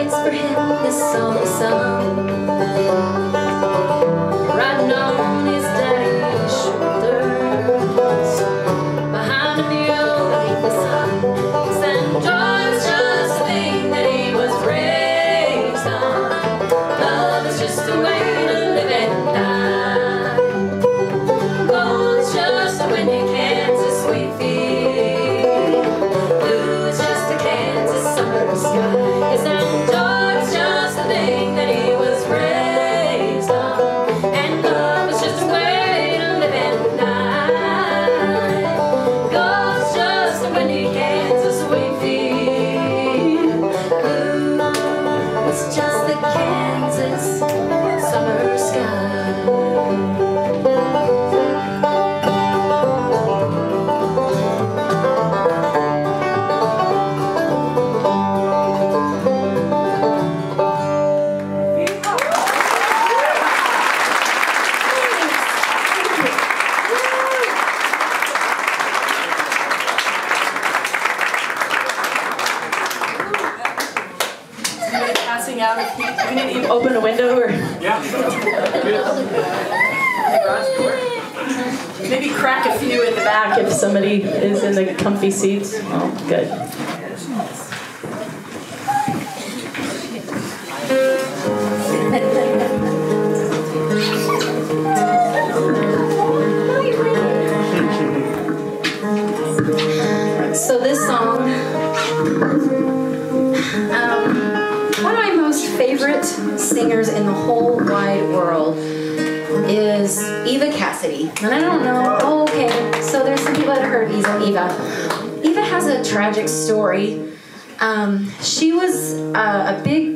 E: It's for him, this song is sung.
A: Yeah. We need to open a window or maybe crack a few in the back if somebody is in the comfy seats. Oh, good.
F: So this song, one of my most favorite singers in the whole wide world is Eva Cassidy. And I don't know, oh, okay, so there's some people that have heard of Eva. Eva has a tragic story. She was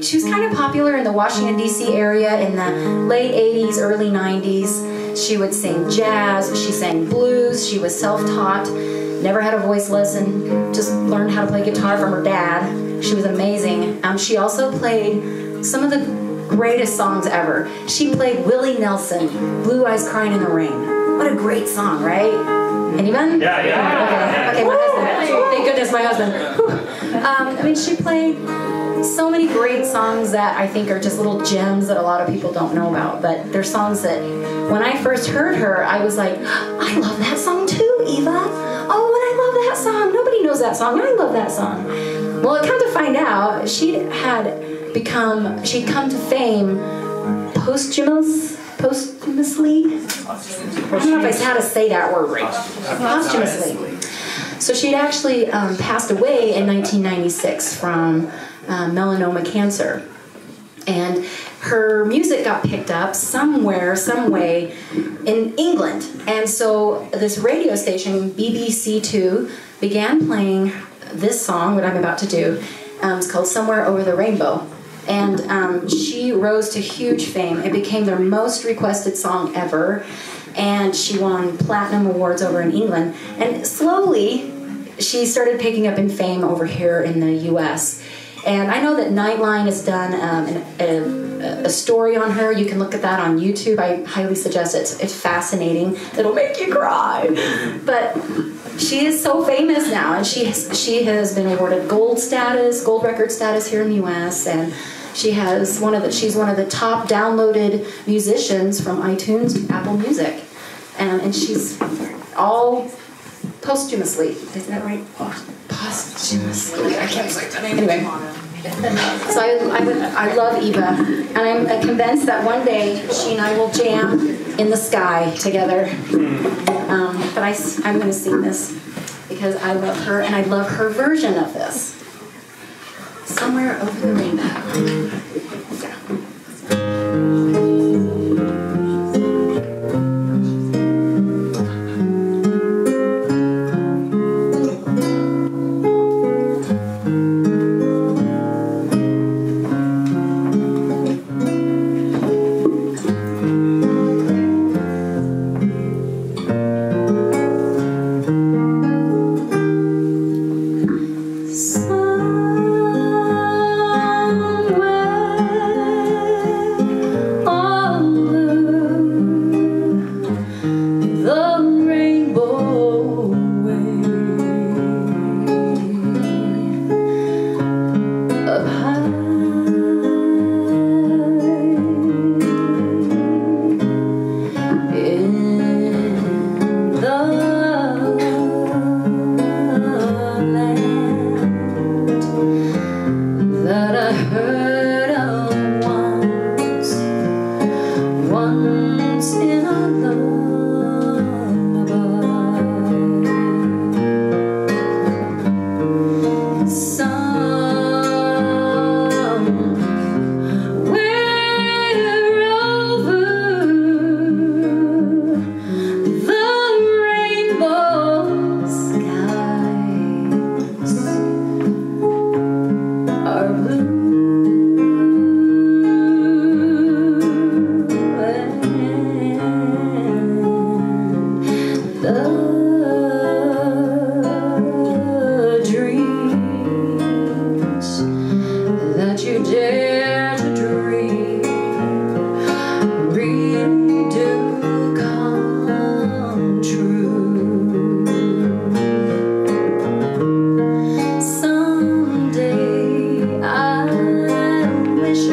F: she was kind of popular in the Washington, D.C. area in the late 80s, early 90s. She would sing jazz, she sang blues, she was self-taught, never had a voice lesson, just learned how to play guitar from her dad. She was amazing. She also played some of the greatest songs ever. She played Willie Nelson, Blue Eyes Crying in the Rain. What a great song, right? Anyone?
B: Yeah.
F: Okay, my husband. Thank goodness, my husband. I mean, she played so many great songs that I think are just little gems that a lot of people don't know about. But they're songs that, when I first heard her, I was like, I love that song too, Eva. Oh, and I love that song. Nobody knows that song. I love that song. Well, it come to find out, she'd come to fame posthumously. I don't know if I how to say that word right. Posthumously. So she'd actually passed away in 1996 from melanoma cancer. And her music got picked up somewhere, some way in England. And so this radio station, BBC2, began playing this song, what I'm about to do. It's called Somewhere Over the Rainbow. And she rose to huge fame. It became their most requested song ever. And she won platinum awards over in England. And slowly, she started picking up in fame over here in the U.S. And I know that Nightline has done a story on her. You can look at that on YouTube. I highly suggest it. It's fascinating. It'll make you cry. But she is so famous now, and she has been awarded gold record status here in the U.S. And she's one of the top downloaded musicians from iTunes, Apple Music, and she's all posthumously. Is that right? Posthumously. I can't say that. Anyway. So I love Eva, and I'm convinced that one day she and I will jam in the sky together. But I'm going to sing this because I love her, and I love her version of this. Somewhere Over the Rainbow. Yeah. Someday I wish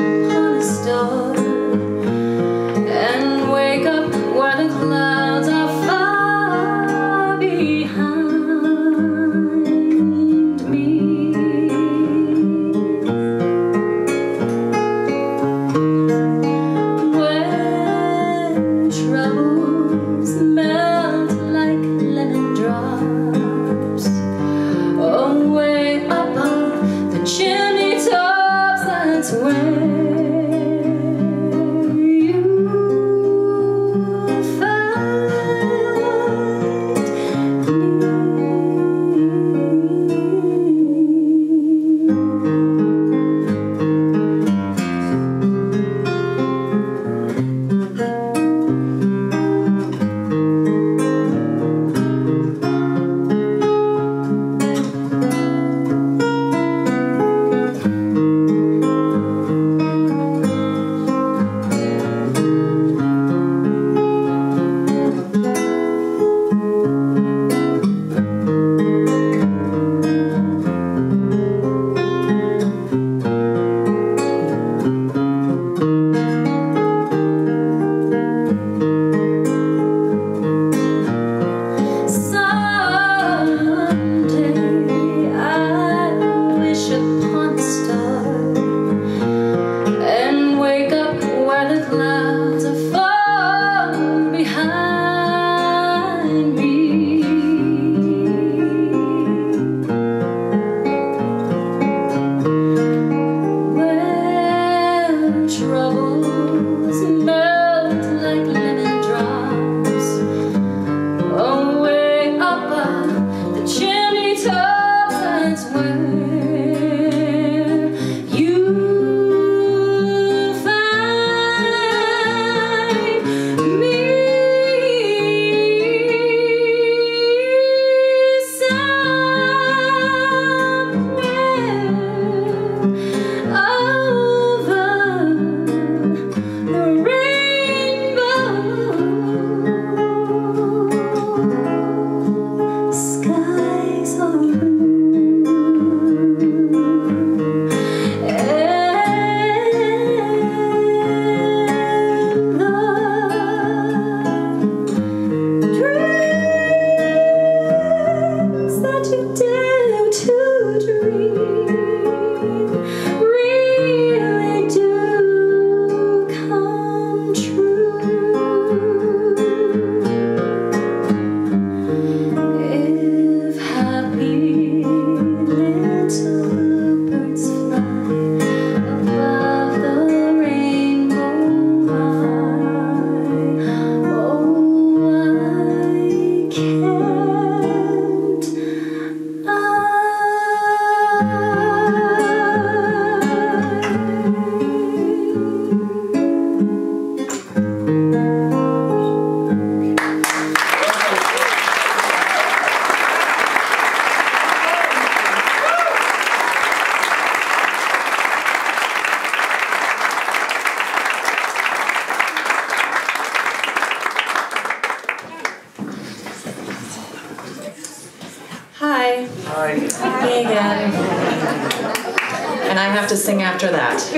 G: and I have to sing after that. Just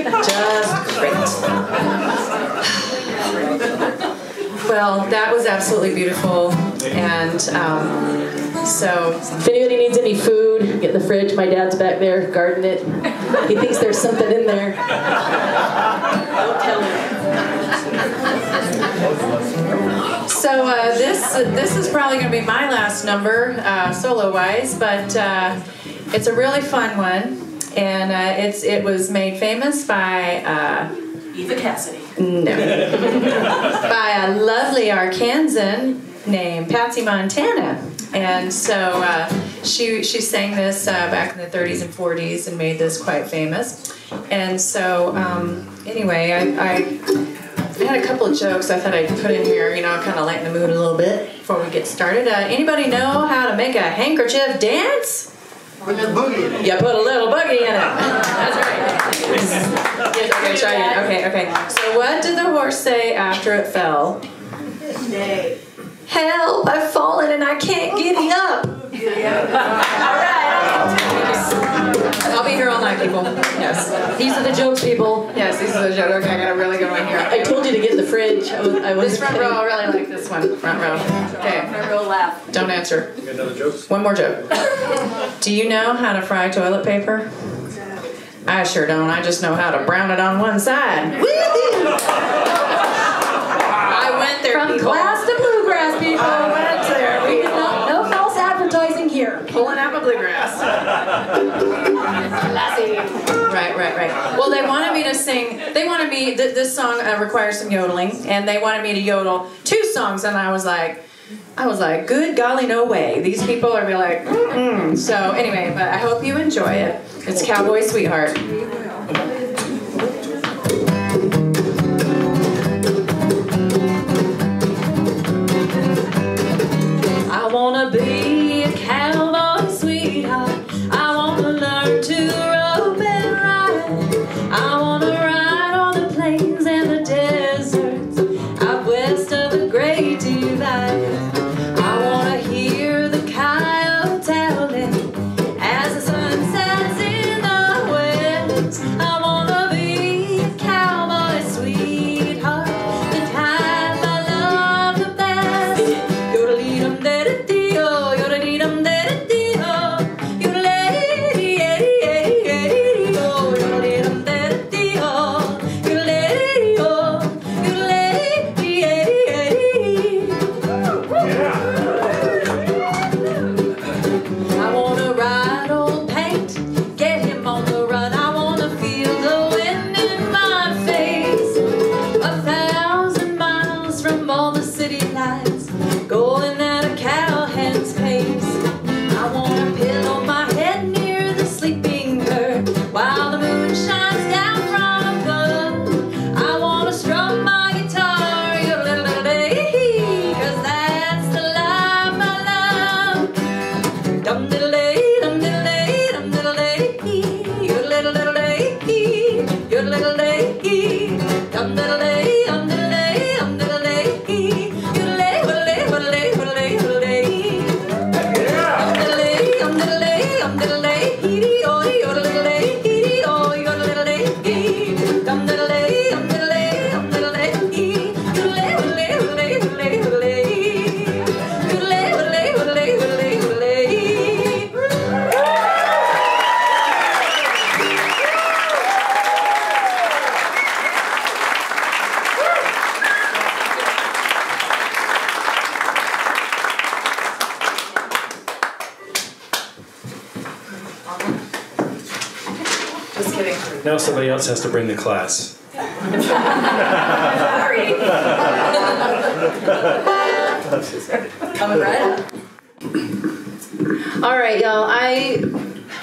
G: great. Well, that was absolutely beautiful, and so
A: if anybody needs any food, get in the fridge. My dad's back there guarding it. He thinks there's something in there. Don't tell him.
G: So this is probably going to be my last number, solo-wise, but it's a really fun one, and it was made famous by
A: Eva Cassidy.
G: No, by a lovely Arkansan named Patsy Montana, and so she sang this back in the 30s and 40s and made this quite famous, and so anyway, I had a couple of jokes I thought I'd put in here, you know, kind of lighten the mood a little bit before we get started. Anybody know how to make a handkerchief dance?
H: Put a boogie in it.
G: You put a little boogie in it. That's right. Yes, okay, try again. Okay. So what did the horse say after it fell?
A: Nay.
G: Help, I've fallen and I can't giddy up. All right. I'll be here all night, people. Yes.
F: These are the jokes, people.
G: Yes, these are the jokes. Okay, I got a really good one here.
A: I told you to get in the fridge. I was
G: This front row, I really like this one. Front row. Okay.
A: Front row laugh.
G: Don't answer.
B: You got another joke?
G: One more joke. Do you know how to fry toilet paper? I sure don't. I just know how to brown it on one side. I went there,
F: From
G: people.
F: class to bluegrass, people.
G: I went there. We did not
F: No false advertising here.
G: pulling out my bluegrass. Right. Well, they wanted me to sing. They wanted me. This song requires some yodeling, and they wanted me to yodel 2 songs, and I was like, good golly, no way. These people are be like, mm-mm. So anyway, but I hope you enjoy it. It's Cowboy Sweetheart.
E: I wanna be a cowboy sweetheart. I wanna learn to rope and ride. I wanna ride on the plains and the deserts out west of the Great Divide. I wanna hear the coyotes howling as the sun sets in the west. I wanna be a cowboy sweetheart, the type I love the best. Yodelee-dum-da-da-dee-oh, yodelee-dum-da-da-dee-oh, yodelee-dee-dee-dee-dee-oh, yodelee-dum-da-da-dee-oh, yodelee-dee-oh, yodelee-dee-dee-dee-dee. I wanna ride old paint, get him on the run. I wanna feel the wind in my face. 1,000 miles from all the city lights, going at a cowhand's pace. I wanna pillow my head near the sleeping herd while the moon shines down from above. I wanna strum my guitar, yodelay, 'cause that's the life I love. Dum diddley, dum diddley, dum diddley, yodelay, yodelay, dum diddley, dum diddley, dum diddley, yodelay, yodelay, yodelay, yodelay, yodelay. Dum diddley, dum diddley, dum diddley, oh, yodelay, oh, yodelay, dum diddley, dum diddley, dum diddley, yodelay, yodelay, yodelay, yodelay, yodelay. Yodelay, yodelay, yodelay, yodelay, yodelay.
G: Just kidding.
B: Now somebody else has to bring the class.
G: Sorry.
F: Coming right up. All right, y'all. I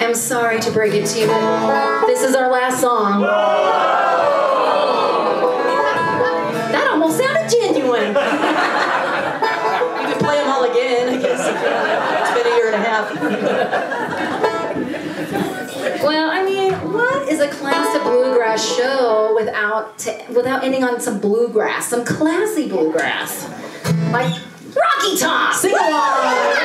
F: am sorry to break it to you, but this is our last song. That almost sounded genuine.
A: You can play them all again, I guess. It's been a year and a half.
F: Well, I mean, what is a class of bluegrass show without ending on some bluegrass, some classy bluegrass, like Rocky Top?
A: Sing along!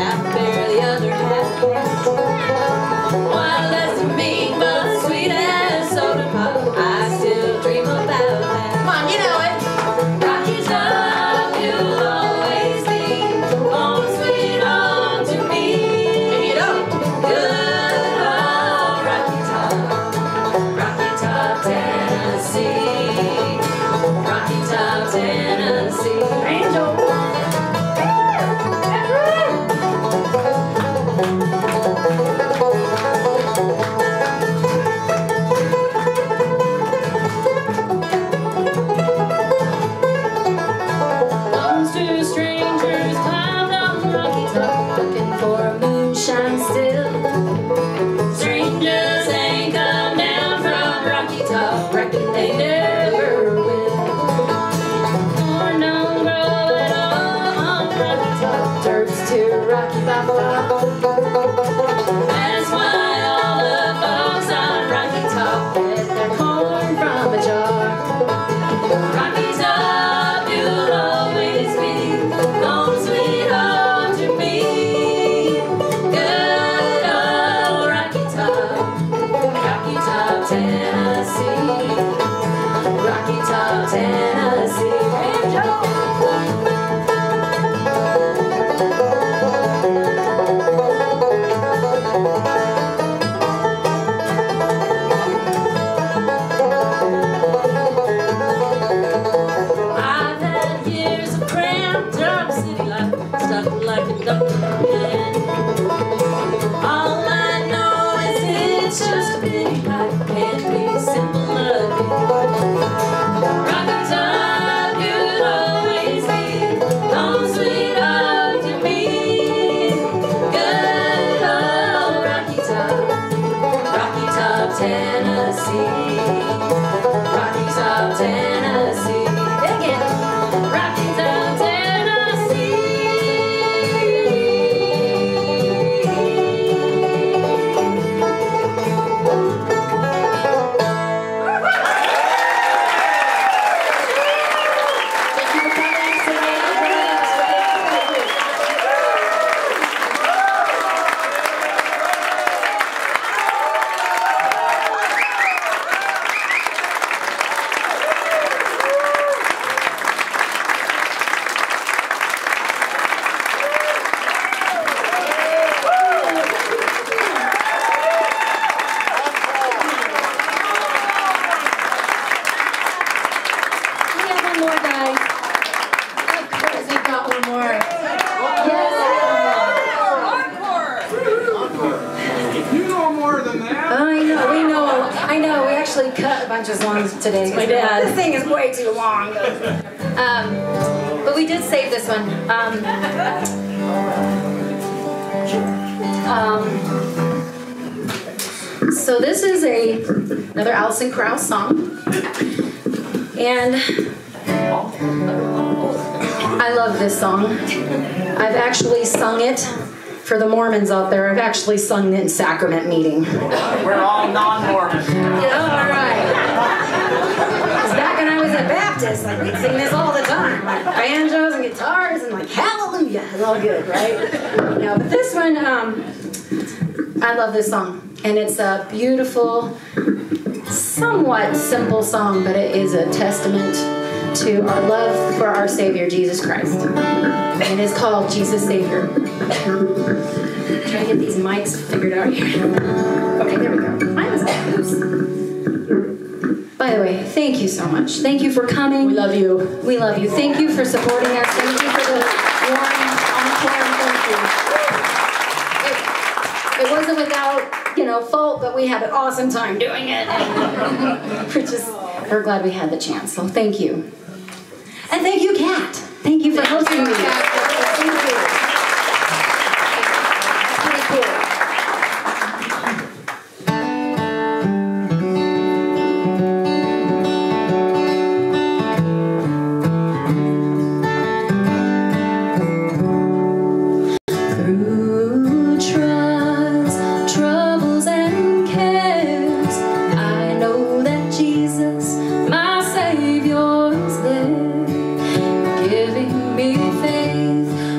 E: half bear, the other half can't. While that's me, but sweet as soda pop, I still dream about that.
A: Come on, you know it.
E: Rocky Top, you'll always be home sweet home to me.
A: Maybe you don't.
E: Good old Rocky Top, Tennessee. Rocky Top, Tennessee. Angel. Those two strangers climbed up Rocky Top, looking for a moonshine still. Strangers ain't come down from Rocky Top, reckon they never will. Corn don't grow at all on Rocky Top, turns to Rocky Baba. That's why all the folks on Rocky Top get their corn from a jar. Rocky Top, you'll always be home sweet home to me. Good old Rocky Top, Tennessee. Rocky Top, Tennessee. Angel. I've had years of cramped up city life, stuck like a duck in a pen. All I know is it's just a pity life can't be simple again. Rocky Top, you'll always be home sweet home to me. Good old Rocky Top, Tennessee. Rocky Top, Tennessee. Again. Rocky Top, Tennessee. Cut a bunch of songs today.
F: My dad.
E: This thing is way too long.
F: But we did save this one. So this is another Alison Krauss song, and I love this song. I've actually sung it for the Mormons out there. I've actually sung it in sacrament meeting.
H: We're all non-Mormons.
F: All right. Because back when I was a Baptist, like we'd sing this all the time, like banjos and guitars and like hallelujah. It's all good, right? No, but this one, I love this song, and it's a beautiful, somewhat simple song, but it is a testament to our love for our Savior Jesus Christ. And it's called Jesus Savior. Try to get these mics figured out here. Okay, there we go. Mine was oops. By the way, thank you so much. Thank you for coming.
A: We love you.
F: We love you. Thank you for supporting us. Thank you for the warm encore. Thank you. It wasn't without, fault, but we had an awesome time doing it. And we're glad we had the chance. So thank you. And thank you, Cat. Thank you for hosting me. Thank you. Pretty cool.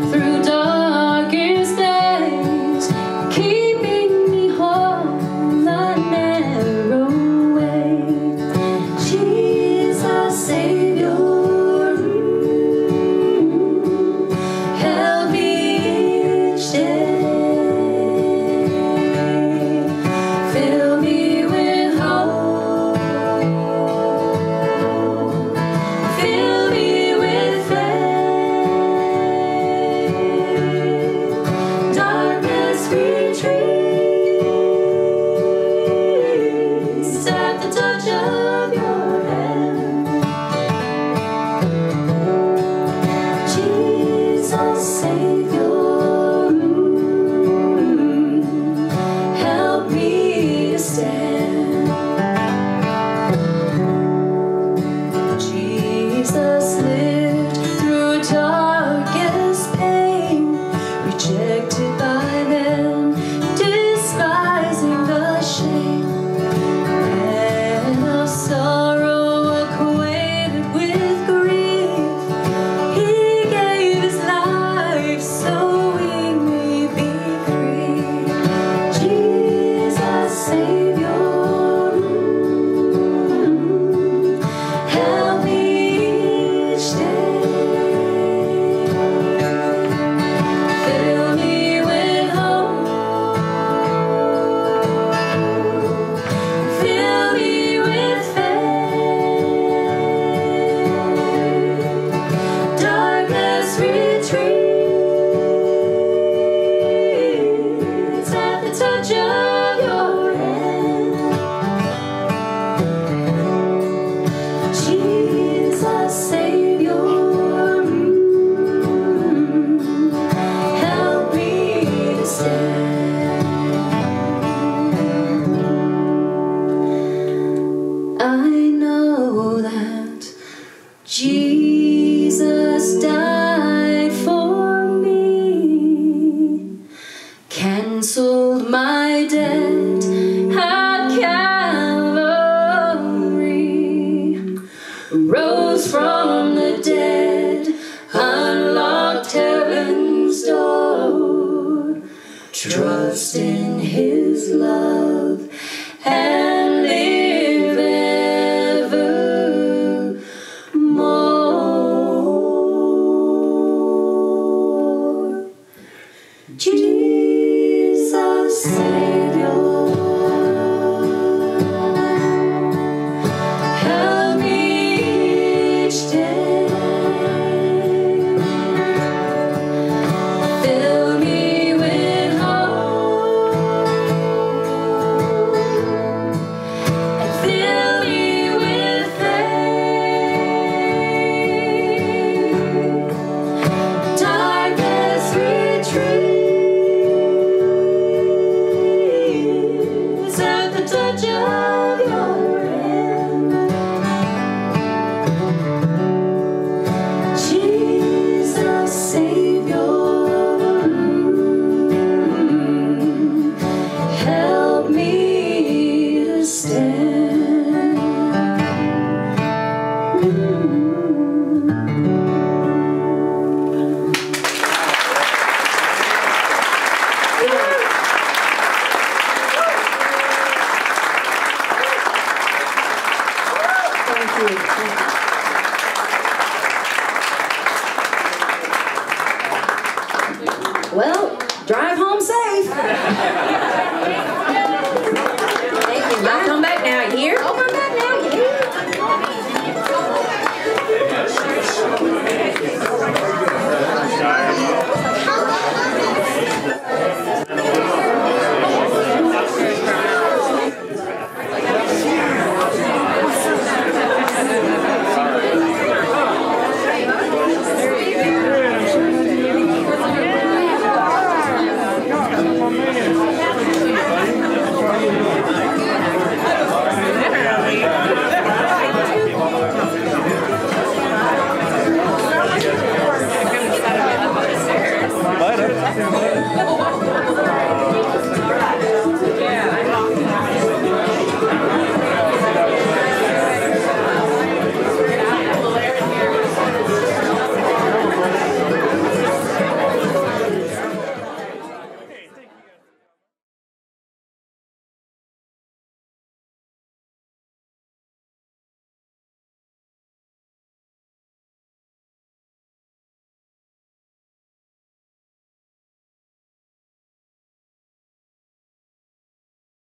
E: Through
F: canceled my debt at Calvary, rose from the dead, unlocked heaven's door. Trust in his love and live evermore. Jesus, Savior, help me each day. Fill me with hope and fill me with faith. Darkness retreats at the touch of your hand. Jesus, Savior, help me to stand.
C: Thank you.
F: Well, drive home safe.